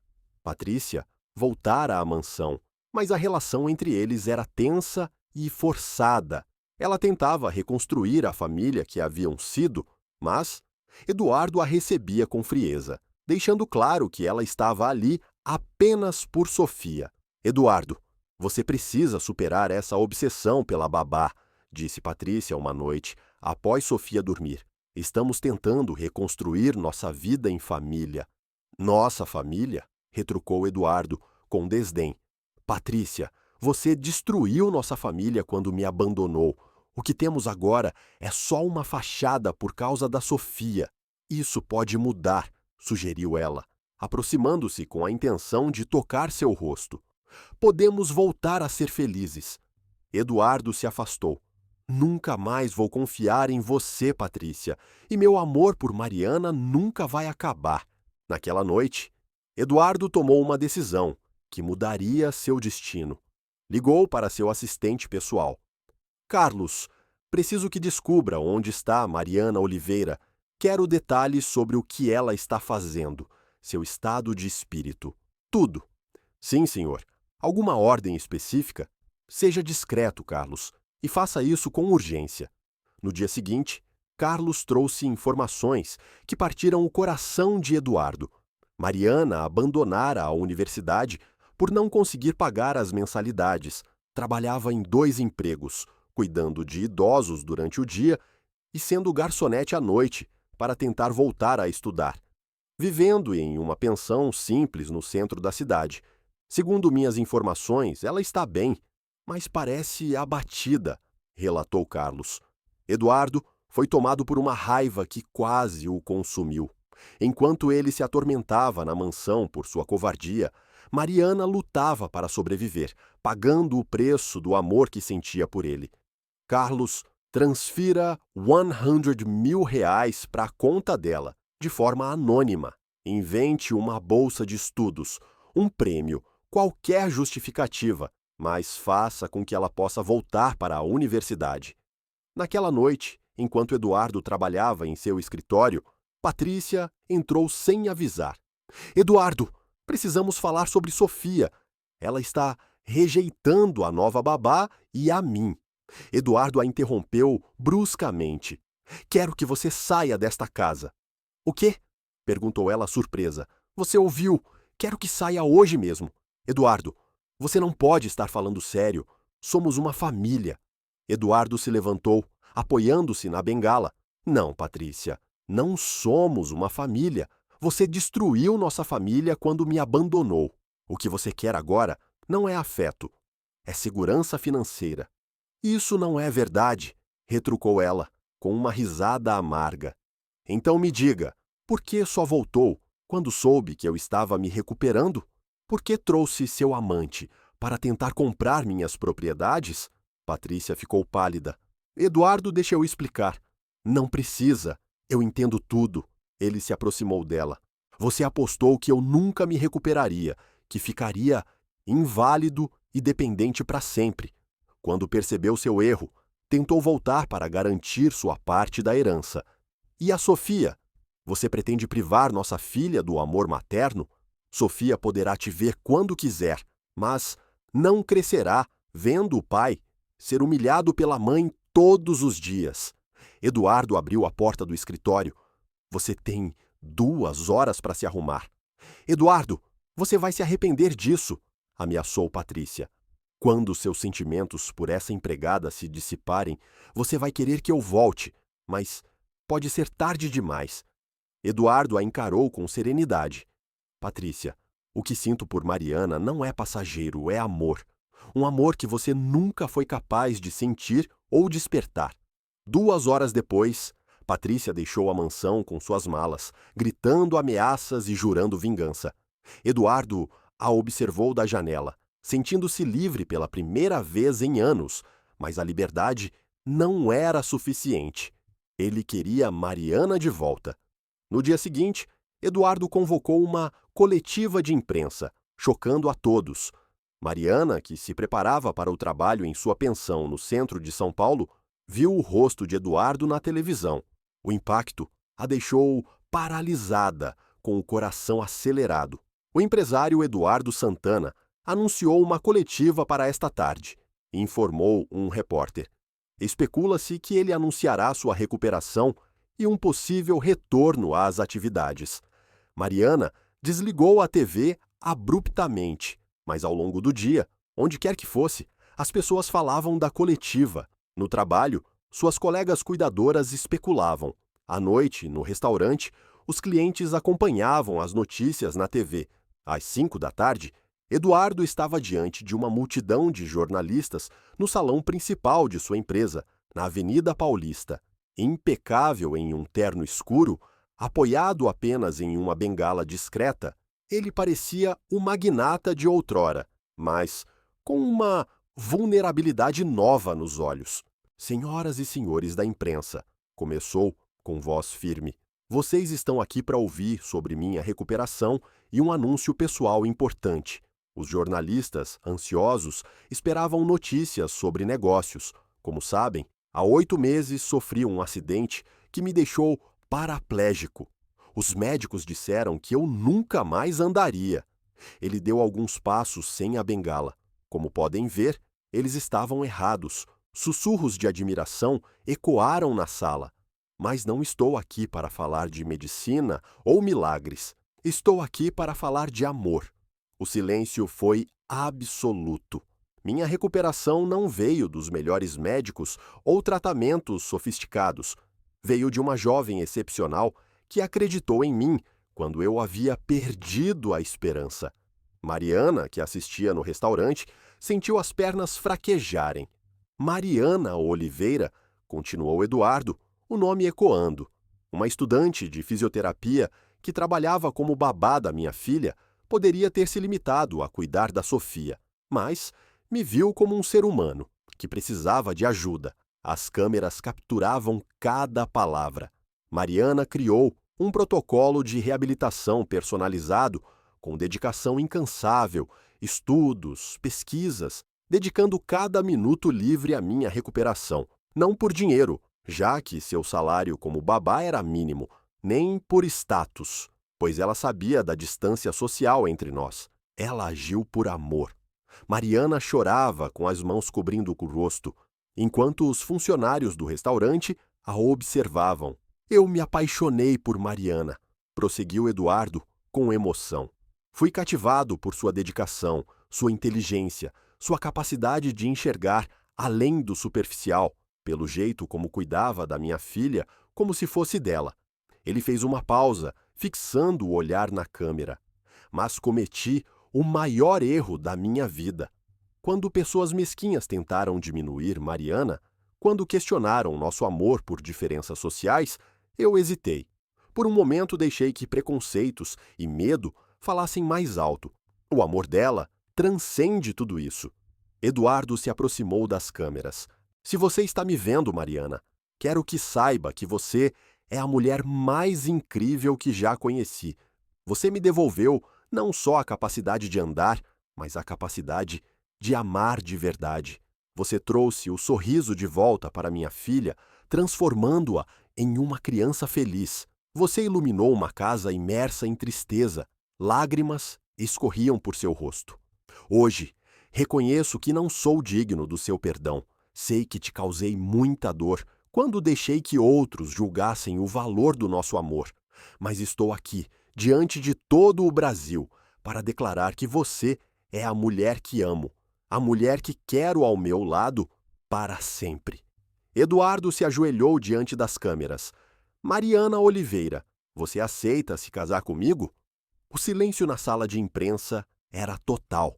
Patrícia voltara à mansão, mas a relação entre eles era tensa e forçada. Ela tentava reconstruir a família que haviam sido, mas Eduardo a recebia com frieza, deixando claro que ela estava ali apenas por Sofia. Eduardo, você precisa superar essa obsessão pela babá, disse Patrícia uma noite, após Sofia dormir. Estamos tentando reconstruir nossa vida em família. Nossa família? Retrucou Eduardo, com desdém. Patrícia, você destruiu nossa família quando me abandonou. O que temos agora é só uma fachada por causa da Sofia. Isso pode mudar, sugeriu ela, aproximando-se com a intenção de tocar seu rosto. Podemos voltar a ser felizes. Eduardo se afastou. Nunca mais vou confiar em você, Patrícia, e meu amor por Mariana nunca vai acabar. Naquela noite, Eduardo tomou uma decisão que mudaria seu destino. Ligou para seu assistente pessoal. Carlos, preciso que descubra onde está Mariana Oliveira. Quero detalhes sobre o que ela está fazendo, seu estado de espírito. Tudo. Sim, senhor. Alguma ordem específica? Seja discreto, Carlos, e faça isso com urgência. No dia seguinte, Carlos trouxe informações que partiram o coração de Eduardo. Mariana abandonara a universidade por não conseguir pagar as mensalidades. Trabalhava em 2 empregos, cuidando de idosos durante o dia e sendo garçonete à noite para tentar voltar a estudar. Vivendo em uma pensão simples no centro da cidade. Segundo minhas informações, ela está bem, mas parece abatida, relatou Carlos. Eduardo foi tomado por uma raiva que quase o consumiu. Enquanto ele se atormentava na mansão por sua covardia, Mariana lutava para sobreviver, pagando o preço do amor que sentia por ele. Carlos, transfira 100 mil reais para a conta dela, de forma anônima. Invente uma bolsa de estudos, um prêmio, qualquer justificativa, mas faça com que ela possa voltar para a universidade. Naquela noite, enquanto Eduardo trabalhava em seu escritório, Patrícia entrou sem avisar. Eduardo, precisamos falar sobre Sofia. Ela está rejeitando a nova babá e a mim. Eduardo a interrompeu bruscamente. Quero que você saia desta casa. O quê? Perguntou ela surpresa. Você ouviu? Quero que saia hoje mesmo. Eduardo, você não pode estar falando sério. Somos uma família. Eduardo se levantou, apoiando-se na bengala. Não, Patrícia, não somos uma família. Você destruiu nossa família quando me abandonou. O que você quer agora não é afeto, é segurança financeira. Isso não é verdade, retrucou ela, com uma risada amarga. Então me diga, por que só voltou quando soube que eu estava me recuperando? Por que trouxe seu amante para tentar comprar minhas propriedades? Patrícia ficou pálida. Eduardo, deixa eu explicar. Não precisa. Eu entendo tudo. Ele se aproximou dela. Você apostou que eu nunca me recuperaria, que ficaria inválido e dependente para sempre. Quando percebeu seu erro, tentou voltar para garantir sua parte da herança. E a Sofia? Você pretende privar nossa filha do amor materno? Sofia poderá te ver quando quiser, mas não crescerá vendo o pai ser humilhado pela mãe todos os dias. Eduardo abriu a porta do escritório. Você tem 2 horas para se arrumar. Eduardo, você vai se arrepender disso, ameaçou Patrícia. Quando seus sentimentos por essa empregada se dissiparem, você vai querer que eu volte, mas pode ser tarde demais. Eduardo a encarou com serenidade. Patrícia, o que sinto por Mariana não é passageiro, é amor. Um amor que você nunca foi capaz de sentir ou despertar. 2 horas depois, Patrícia deixou a mansão com suas malas, gritando ameaças e jurando vingança. Eduardo a observou da janela, sentindo-se livre pela primeira vez em anos, mas a liberdade não era suficiente. Ele queria Mariana de volta. No dia seguinte, Eduardo convocou uma coletiva de imprensa, chocando a todos. Mariana, que se preparava para o trabalho em sua pensão no centro de São Paulo, viu o rosto de Eduardo na televisão. O impacto a deixou paralisada, com o coração acelerado. O empresário Eduardo Santana anunciou uma coletiva para esta tarde, informou um repórter. Especula-se que ele anunciará sua recuperação e um possível retorno às atividades. Mariana desligou a TV abruptamente, mas ao longo do dia, onde quer que fosse, as pessoas falavam da coletiva. No trabalho, suas colegas cuidadoras especulavam. À noite, no restaurante, Os clientes acompanhavam as notícias na TV. Às 5 da tarde, Eduardo estava diante de uma multidão de jornalistas no salão principal de sua empresa, na Avenida Paulista. Impecável em um terno escuro, apoiado apenas em uma bengala discreta, ele parecia o magnata de outrora, mas com uma vulnerabilidade nova nos olhos. Senhoras e senhores da imprensa, começou com voz firme. Vocês estão aqui para ouvir sobre minha recuperação e um anúncio pessoal importante. Os jornalistas, ansiosos, esperavam notícias sobre negócios. Como sabem, há 8 meses sofri um acidente que me deixou paraplégico. Os médicos disseram que eu nunca mais andaria. Ele deu alguns passos sem a bengala. Como podem ver, eles estavam errados. Sussurros de admiração ecoaram na sala. Mas não estou aqui para falar de medicina ou milagres. Estou aqui para falar de amor. O silêncio foi absoluto. Minha recuperação não veio dos melhores médicos ou tratamentos sofisticados. Veio de uma jovem excepcional que acreditou em mim quando eu havia perdido a esperança. Mariana, que assistia no restaurante, sentiu as pernas fraquejarem. Mariana Oliveira, continuou Eduardo, o nome ecoando. Uma estudante de fisioterapia que trabalhava como babá da minha filha poderia ter se limitado a cuidar da Sofia, mas me viu como um ser humano que precisava de ajuda. As câmeras capturavam cada palavra. Mariana criou um protocolo de reabilitação personalizado com dedicação incansável, estudos, pesquisas, dedicando cada minuto livre à minha recuperação. Não por dinheiro, já que seu salário como babá era mínimo, nem por status, pois ela sabia da distância social entre nós. Ela agiu por amor. Mariana chorava com as mãos cobrindo o rosto, enquanto os funcionários do restaurante a observavam. Eu me apaixonei por Mariana, prosseguiu Eduardo com emoção. Fui cativado por sua dedicação, sua inteligência, sua capacidade de enxergar além do superficial, pelo jeito como cuidava da minha filha como se fosse dela. Ele fez uma pausa, fixando o olhar na câmera. Mas cometi o maior erro da minha vida. Quando pessoas mesquinhas tentaram diminuir Mariana, quando questionaram nosso amor por diferenças sociais, eu hesitei. Por um momento deixei que preconceitos e medo falassem mais alto. O amor dela transcende tudo isso. Eduardo se aproximou das câmeras. Se você está me vendo, Mariana, quero que saiba que você é a mulher mais incrível que já conheci. Você me devolveu não só a capacidade de andar, mas a capacidade de amar de verdade. Você trouxe o sorriso de volta para minha filha, transformando-a em uma criança feliz. Você iluminou uma casa imersa em tristeza. Lágrimas escorriam por seu rosto. Hoje, reconheço que não sou digno do seu perdão. Sei que te causei muita dor quando deixei que outros julgassem o valor do nosso amor. Mas estou aqui, diante de todo o Brasil, para declarar que você é a mulher que amo, a mulher que quero ao meu lado para sempre. Eduardo se ajoelhou diante das câmeras. Mariana Oliveira, você aceita se casar comigo? O silêncio na sala de imprensa era total.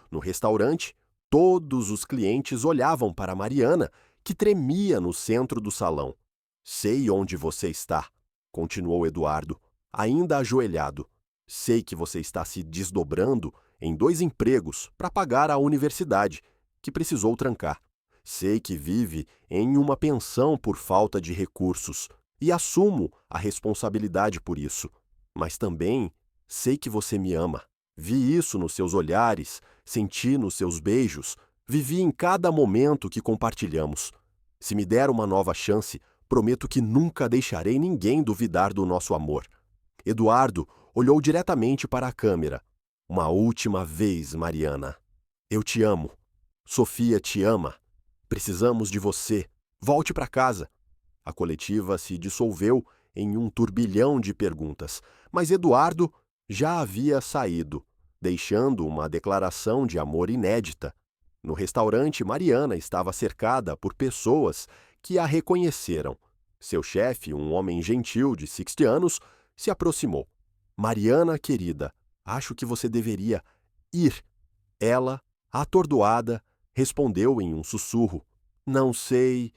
No restaurante, todos os clientes olhavam para Mariana, que tremia no centro do salão. Sei onde você está, continuou Eduardo, ainda ajoelhado. Sei que você está se desdobrando em 2 empregos para pagar a universidade, que precisou trancar. Sei que vive em uma pensão por falta de recursos e assumo a responsabilidade por isso. Mas também sei que você me ama. Vi isso nos seus olhares, senti nos seus beijos, vivi em cada momento que compartilhamos. Se me der uma nova chance, prometo que nunca deixarei ninguém duvidar do nosso amor. Eduardo olhou diretamente para a câmera. Uma última vez, Mariana. Eu te amo. Sofia te ama. Precisamos de você. Volte para casa. A coletiva se dissolveu em um turbilhão de perguntas, mas Eduardo já havia saído, deixando uma declaração de amor inédita. No restaurante, Mariana estava cercada por pessoas que a reconheceram. Seu chefe, um homem gentil de 60 anos, se aproximou. Mariana, querida, acho que você deveria ir. Ela, atordoada, respondeu em um sussurro. Não sei.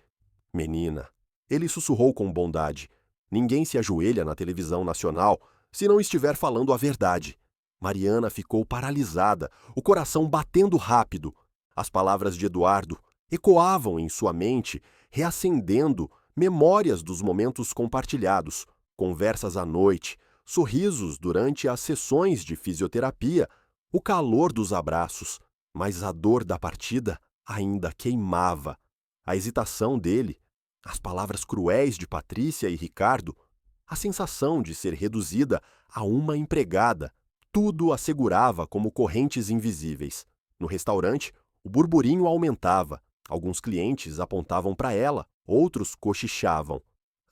Menina. Ele sussurrou com bondade. Ninguém se ajoelha na televisão nacional se não estiver falando a verdade. Mariana ficou paralisada, o coração batendo rápido. As palavras de Eduardo ecoavam em sua mente, reacendendo memórias dos momentos compartilhados, conversas à noite, sorrisos durante as sessões de fisioterapia, o calor dos abraços, mas a dor da partida ainda queimava. A hesitação dele, as palavras cruéis de Patrícia e Ricardo, a sensação de ser reduzida a uma empregada, tudo a segurava como correntes invisíveis. No restaurante, o burburinho aumentava. Alguns clientes apontavam para ela, outros cochichavam.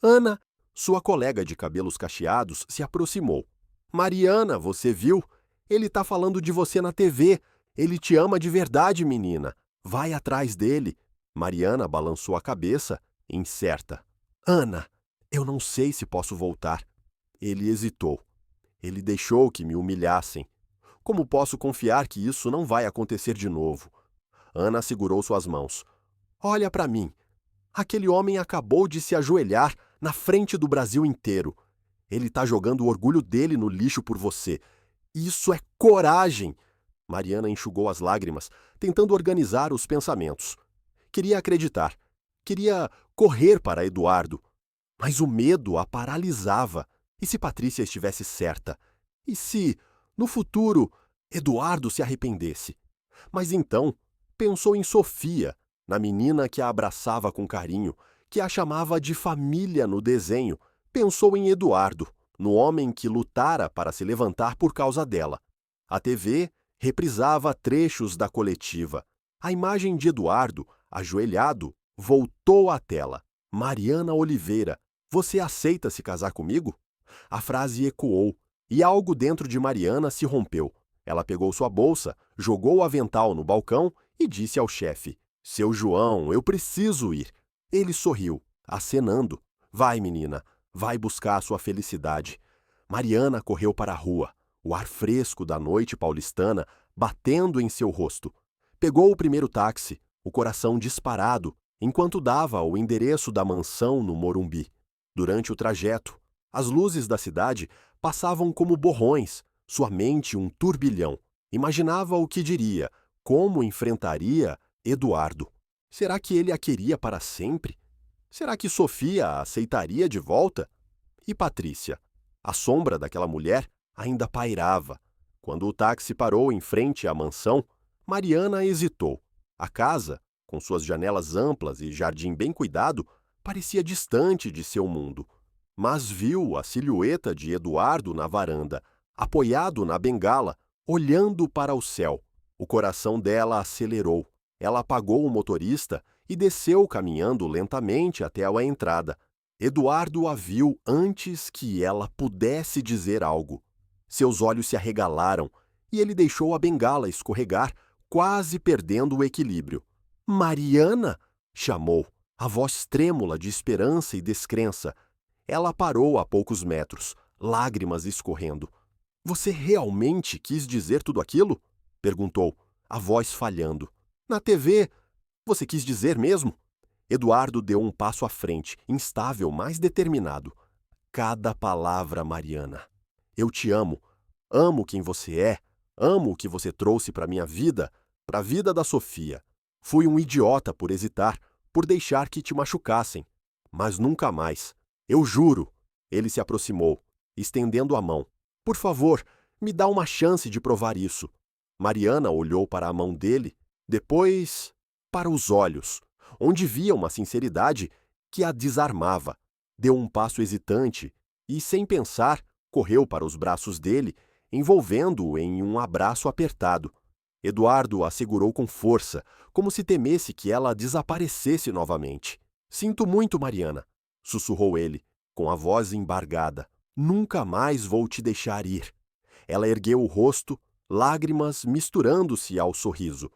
Ana, sua colega de cabelos cacheados, se aproximou. Mariana, você viu? Ele está falando de você na TV. Ele te ama de verdade, menina. Vai atrás dele. Mariana balançou a cabeça, incerta. Ana, eu não sei se posso voltar. Ele hesitou. Ele deixou que me humilhassem. Como posso confiar que isso não vai acontecer de novo? Ana segurou suas mãos. Olha para mim. Aquele homem acabou de se ajoelhar na frente do Brasil inteiro. Ele está jogando o orgulho dele no lixo por você. Isso é coragem! Mariana enxugou as lágrimas, tentando organizar os pensamentos. Queria acreditar. Queria correr para Eduardo. Mas o medo a paralisava. E se Patrícia estivesse certa? E se, no futuro, Eduardo se arrependesse? Mas então, pensou em Sofia, na menina que a abraçava com carinho, que a chamava de família no desenho. Pensou em Eduardo, no homem que lutara para se levantar por causa dela. A TV reprisava trechos da coletiva. A imagem de Eduardo, ajoelhado, voltou à tela. Mariana Oliveira, você aceita se casar comigo? A frase ecoou, e algo dentro de Mariana se rompeu. Ela pegou sua bolsa, jogou o avental no balcão e disse ao chefe, Seu João, eu preciso ir. Ele sorriu, acenando. Vai, menina, vai buscar a sua felicidade. Mariana correu para a rua, o ar fresco da noite paulistana batendo em seu rosto. Pegou o primeiro táxi, o coração disparado, enquanto dava o endereço da mansão no Morumbi. Durante o trajeto, as luzes da cidade passavam como borrões, sua mente um turbilhão. Imaginava o que diria, como enfrentaria Eduardo. Será que ele a queria para sempre? Será que Sofia a aceitaria de volta? E Patrícia? A sombra daquela mulher ainda pairava. Quando o táxi parou em frente à mansão, Mariana hesitou. A casa, com suas janelas amplas e jardim bem cuidado, parecia distante de seu mundo. Mas viu a silhueta de Eduardo na varanda, apoiado na bengala, olhando para o céu. O coração dela acelerou. Ela apagou o motorista e desceu caminhando lentamente até a entrada. Eduardo a viu antes que ela pudesse dizer algo. Seus olhos se arregalaram e ele deixou a bengala escorregar, quase perdendo o equilíbrio. Mariana! Chamou, a voz trêmula de esperança e descrença. Ela parou a poucos metros, lágrimas escorrendo. Você realmente quis dizer tudo aquilo? Perguntou, a voz falhando. Na TV, você quis dizer mesmo? Eduardo deu um passo à frente, instável, mas determinado. Cada palavra, Mariana. Eu te amo. Amo quem você é. Amo o que você trouxe para minha vida, para a vida da Sofia. Fui um idiota por hesitar, por deixar que te machucassem. Mas nunca mais. Eu juro. Ele se aproximou, estendendo a mão. Por favor, me dá uma chance de provar isso. Mariana olhou para a mão dele, depois para os olhos, onde via uma sinceridade que a desarmava. Deu um passo hesitante e, sem pensar, correu para os braços dele, envolvendo-o em um abraço apertado. Eduardo a segurou com força, como se temesse que ela desaparecesse novamente. Sinto muito, Mariana, sussurrou ele, com a voz embargada. Nunca mais vou te deixar ir. Ela ergueu o rosto, lágrimas misturando-se ao sorriso.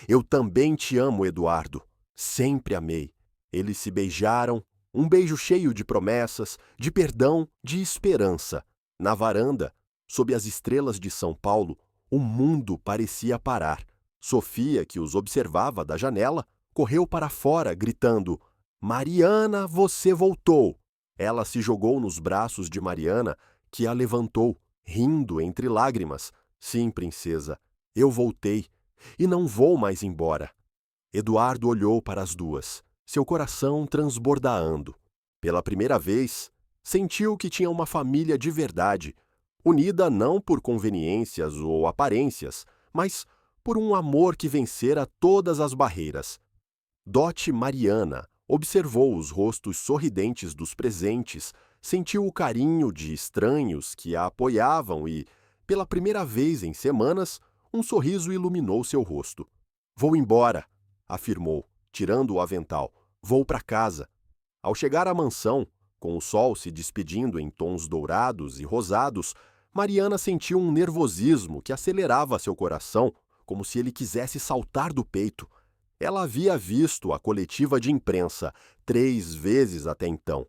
Eu também te amo, Eduardo. Sempre amei. Eles se beijaram, um beijo cheio de promessas, de perdão, de esperança. Na varanda, sob as estrelas de São Paulo, o mundo parecia parar. Sofia, que os observava da janela, correu para fora, gritando: Mariana, você voltou! Ela se jogou nos braços de Mariana, que a levantou, rindo entre lágrimas. Sim, princesa, eu voltei, e não vou mais embora. Eduardo olhou para as duas, seu coração transbordando. Pela primeira vez, sentiu que tinha uma família de verdade, unida não por conveniências ou aparências, mas por um amor que vencera todas as barreiras. Dote Mariana observou os rostos sorridentes dos presentes, sentiu o carinho de estranhos que a apoiavam e, pela primeira vez em semanas, um sorriso iluminou seu rosto. Vou embora, afirmou, tirando o avental. Vou para casa. Ao chegar à mansão, com o sol se despedindo em tons dourados e rosados, Mariana sentiu um nervosismo que acelerava seu coração, como se ele quisesse saltar do peito. Ela havia visto a coletiva de imprensa 3 vezes até então.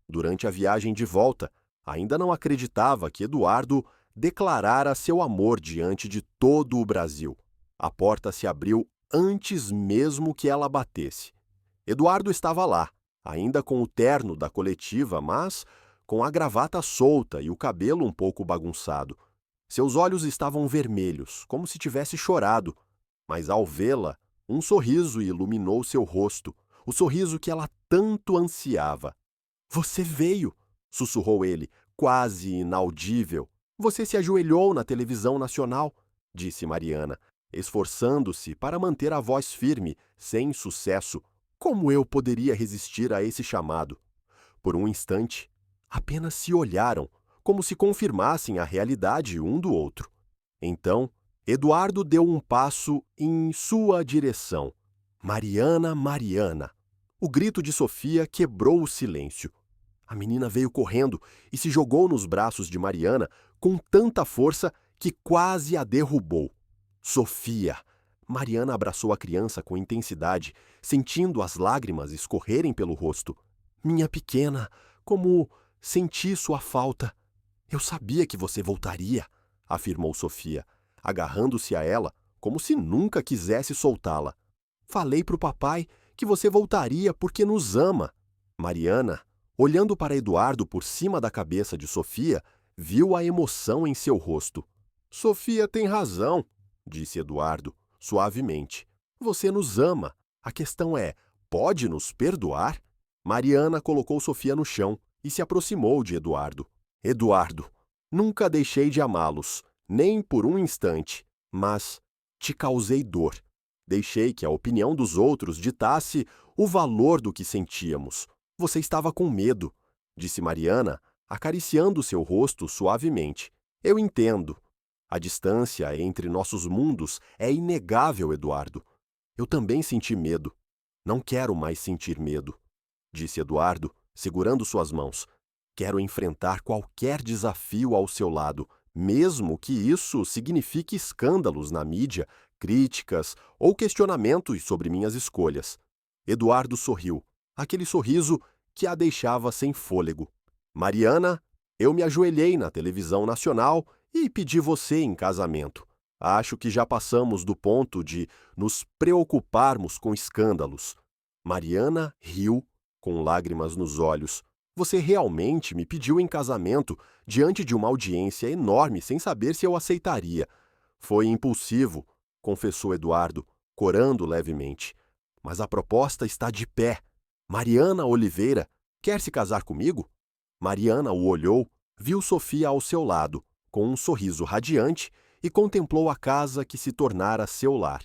Durante a viagem de volta, ainda não acreditava que Eduardo declarara seu amor diante de todo o Brasil. A porta se abriu antes mesmo que ela batesse. Eduardo estava lá, ainda com o terno da coletiva, mas com a gravata solta e o cabelo um pouco bagunçado. Seus olhos estavam vermelhos, como se tivesse chorado, mas ao vê-la, um sorriso iluminou seu rosto, o sorriso que ela tanto ansiava. Você veio, sussurrou ele, quase inaudível. Você se ajoelhou na televisão nacional, disse Mariana, esforçando-se para manter a voz firme, sem sucesso. Como eu poderia resistir a esse chamado? Por um instante, apenas se olharam, como se confirmassem a realidade um do outro. Então, Eduardo deu um passo em sua direção. Mariana, Mariana! O grito de Sofia quebrou o silêncio. A menina veio correndo e se jogou nos braços de Mariana com tanta força que quase a derrubou. Sofia! Mariana abraçou a criança com intensidade, sentindo as lágrimas escorrerem pelo rosto. Minha pequena, como senti sua falta. Eu sabia que você voltaria, afirmou Sofia, agarrando-se a ela como se nunca quisesse soltá-la. Falei para o papai que você voltaria porque nos ama. Mariana, olhando para Eduardo por cima da cabeça de Sofia, viu a emoção em seu rosto. Sofia tem razão, disse Eduardo, suavemente. Você nos ama. A questão é, pode nos perdoar? Mariana colocou Sofia no chão e se aproximou de Eduardo. Eduardo, nunca deixei de amá-los, nem por um instante, mas te causei dor. Deixei que a opinião dos outros ditasse o valor do que sentíamos. Você estava com medo, disse Mariana, acariciando seu rosto suavemente. Eu entendo. A distância entre nossos mundos é inegável, Eduardo. Eu também senti medo. Não quero mais sentir medo, disse Eduardo, segurando suas mãos. Quero enfrentar qualquer desafio ao seu lado, mesmo que isso signifique escândalos na mídia, críticas ou questionamentos sobre minhas escolhas. Eduardo sorriu, aquele sorriso que a deixava sem fôlego. Mariana, eu me ajoelhei na televisão nacional e pedi você em casamento. Acho que já passamos do ponto de nos preocuparmos com escândalos. Mariana riu, com lágrimas nos olhos. Você realmente me pediu em casamento diante de uma audiência enorme sem saber se eu aceitaria. Foi impulsivo, confessou Eduardo, corando levemente. Mas a proposta está de pé. Mariana Oliveira, quer se casar comigo? Mariana o olhou, viu Sofia ao seu lado, com um sorriso radiante, e contemplou a casa que se tornara seu lar.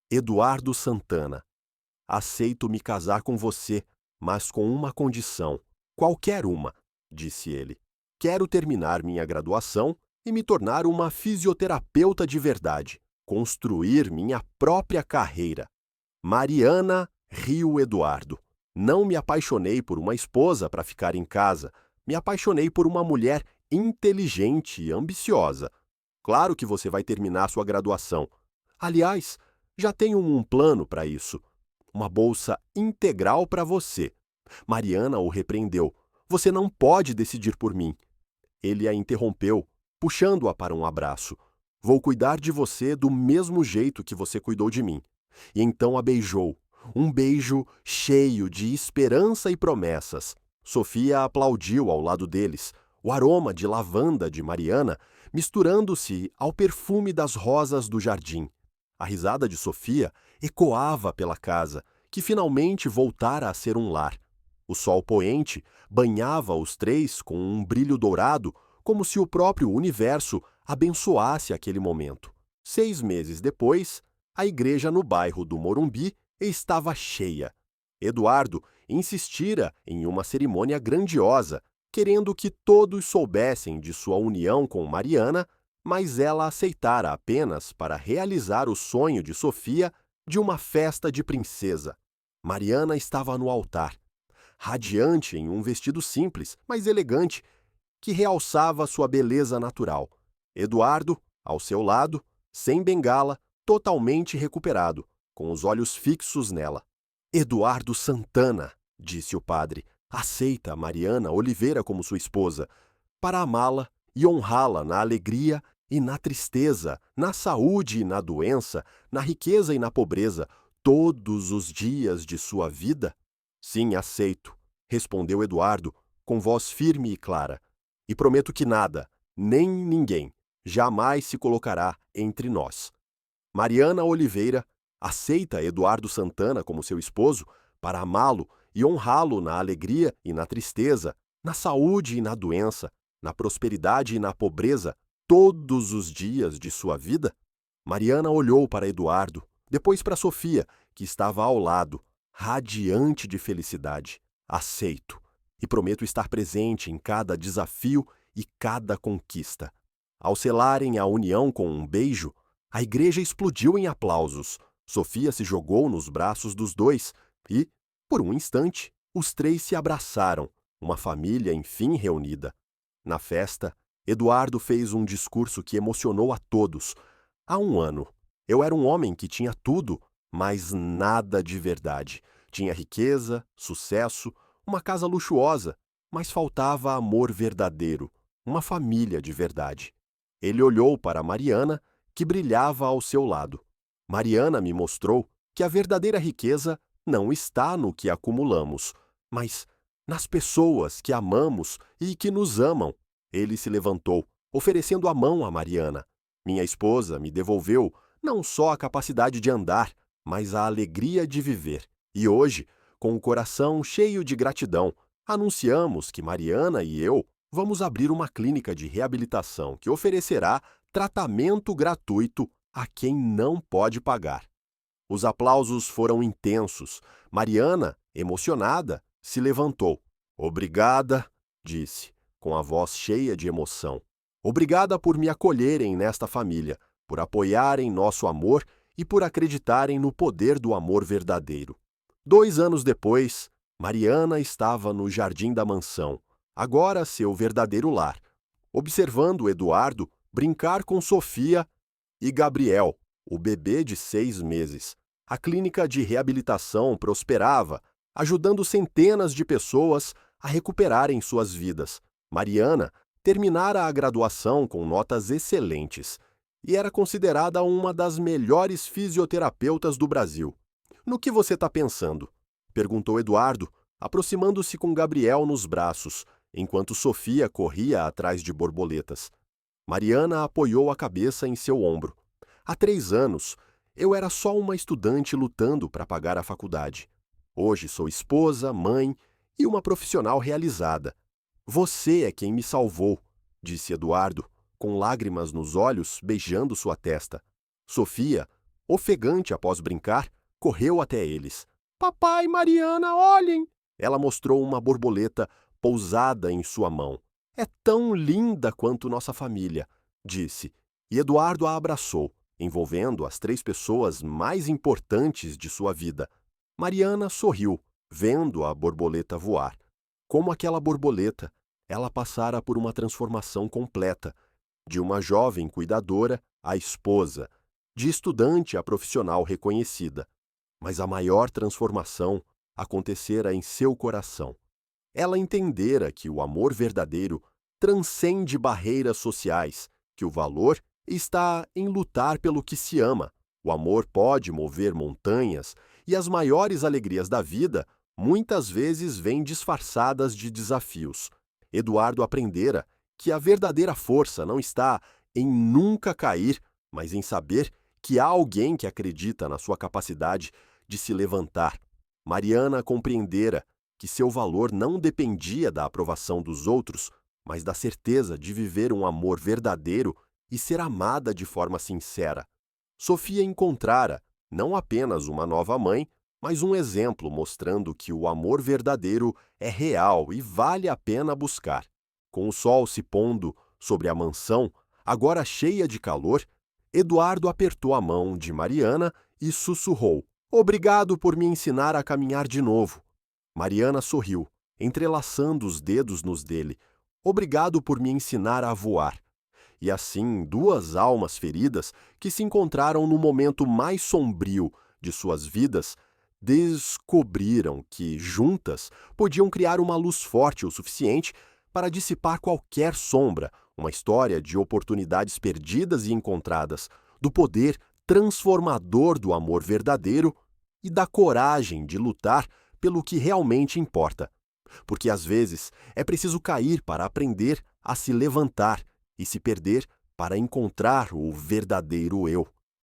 Eduardo Santana. Aceito me casar com você, mas com uma condição. Qualquer uma, disse ele. Quero terminar minha graduação e me tornar uma fisioterapeuta de verdade. Construir minha própria carreira. Mariana Rio Eduardo. Não me apaixonei por uma esposa para ficar em casa. Me apaixonei por uma mulher inteligente e ambiciosa. Claro que você vai terminar sua graduação. Aliás, já tenho um plano para isso. Uma bolsa integral para você. Mariana o repreendeu. Você não pode decidir por mim. Ele a interrompeu, puxando-a para um abraço. Vou cuidar de você do mesmo jeito que você cuidou de mim. E então a beijou. Um beijo cheio de esperança e promessas. Sofia aplaudiu ao lado deles, o aroma de lavanda de Mariana misturando-se ao perfume das rosas do jardim. A risada de Sofia ecoava pela casa, que finalmente voltara a ser um lar. O sol poente banhava os três com um brilho dourado, como se o próprio universo abençoasse aquele momento. 6 meses depois, a igreja no bairro do Morumbi estava cheia. Eduardo insistira em uma cerimônia grandiosa, querendo que todos soubessem de sua união com Mariana, mas ela aceitara apenas para realizar o sonho de Sofia de uma festa de princesa. Mariana estava no altar, radiante em um vestido simples, mas elegante, que realçava sua beleza natural. Eduardo, ao seu lado, sem bengala, totalmente recuperado, com os olhos fixos nela. Eduardo Santana, disse o padre, aceita Mariana Oliveira como sua esposa, para amá-la e honrá-la na alegria e na tristeza, na saúde e na doença, na riqueza e na pobreza, todos os dias de sua vida? Sim, aceito, respondeu Eduardo, com voz firme e clara, e prometo que nada, nem ninguém, jamais se colocará entre nós. Mariana Oliveira aceita Eduardo Santana como seu esposo para amá-lo e honrá-lo na alegria e na tristeza, na saúde e na doença, na prosperidade e na pobreza, todos os dias de sua vida? Mariana olhou para Eduardo, depois para Sofia, que estava ao lado, radiante de felicidade. Aceito, e prometo estar presente em cada desafio e cada conquista. Ao selarem a união com um beijo, a igreja explodiu em aplausos. Sofia se jogou nos braços dos dois e, por um instante, os três se abraçaram, uma família enfim reunida. Na festa, Eduardo fez um discurso que emocionou a todos. Há um ano, eu era um homem que tinha tudo, mas nada de verdade. Tinha riqueza, sucesso, uma casa luxuosa, mas faltava amor verdadeiro, uma família de verdade. Ele olhou para Mariana, que brilhava ao seu lado. Mariana me mostrou que a verdadeira riqueza não está no que acumulamos, mas nas pessoas que amamos e que nos amam. Ele se levantou, oferecendo a mão a Mariana. Minha esposa me devolveu não só a capacidade de andar, mas a alegria de viver. E hoje, com o coração cheio de gratidão, anunciamos que Mariana e eu vamos abrir uma clínica de reabilitação que oferecerá tratamento gratuito a quem não pode pagar. Os aplausos foram intensos. Mariana, emocionada, se levantou. Obrigada, disse, com a voz cheia de emoção. Obrigada por me acolherem nesta família, por apoiarem nosso amor e por acreditarem no poder do amor verdadeiro. 2 anos depois, Mariana estava no jardim da mansão, agora seu verdadeiro lar, observando Eduardo brincar com Sofia e Gabriel, o bebê de 6 meses. A clínica de reabilitação prosperava, ajudando centenas de pessoas a recuperarem suas vidas. Mariana terminara a graduação com notas excelentes e era considerada uma das melhores fisioterapeutas do Brasil. No que você está pensando? Perguntou Eduardo, aproximando-se com Gabriel nos braços, enquanto Sofia corria atrás de borboletas. Mariana apoiou a cabeça em seu ombro. Há 3 anos, eu era só uma estudante lutando para pagar a faculdade. Hoje sou esposa, mãe e uma profissional realizada. Você é quem me salvou, disse Eduardo, com lágrimas nos olhos, beijando sua testa. Sofia, ofegante após brincar, correu até eles. Papai e Mariana, olhem! Ela mostrou uma borboleta pousada em sua mão. É tão linda quanto nossa família, disse, e Eduardo a abraçou, envolvendo as 3 pessoas mais importantes de sua vida. Mariana sorriu, vendo a borboleta voar. Como aquela borboleta, ela passara por uma transformação completa, de uma jovem cuidadora à esposa, de estudante a profissional reconhecida. Mas a maior transformação acontecera em seu coração. Ela entendera que o amor verdadeiro transcende barreiras sociais, que o valor está em lutar pelo que se ama. O amor pode mover montanhas e as maiores alegrias da vida muitas vezes vêm disfarçadas de desafios. Eduardo aprendera que a verdadeira força não está em nunca cair, mas em saber que há alguém que acredita na sua capacidade de se levantar. Mariana compreendera que seu valor não dependia da aprovação dos outros, mas da certeza de viver um amor verdadeiro e ser amada de forma sincera. Sofia encontrara não apenas uma nova mãe, mas um exemplo mostrando que o amor verdadeiro é real e vale a pena buscar. Com o sol se pondo sobre a mansão, agora cheia de calor, Eduardo apertou a mão de Mariana e sussurrou: "Obrigado por me ensinar a caminhar de novo." Mariana sorriu, entrelaçando os dedos nos dele. "Obrigado por me ensinar a voar." E assim, duas almas feridas que se encontraram no momento mais sombrio de suas vidas descobriram que, juntas, podiam criar uma luz forte o suficiente para dissipar qualquer sombra, uma história de oportunidades perdidas e encontradas, do poder transformador do amor verdadeiro e da coragem de lutar pelo que realmente importa. Porque às vezes é preciso cair para aprender a se levantar e se perder para encontrar o verdadeiro eu.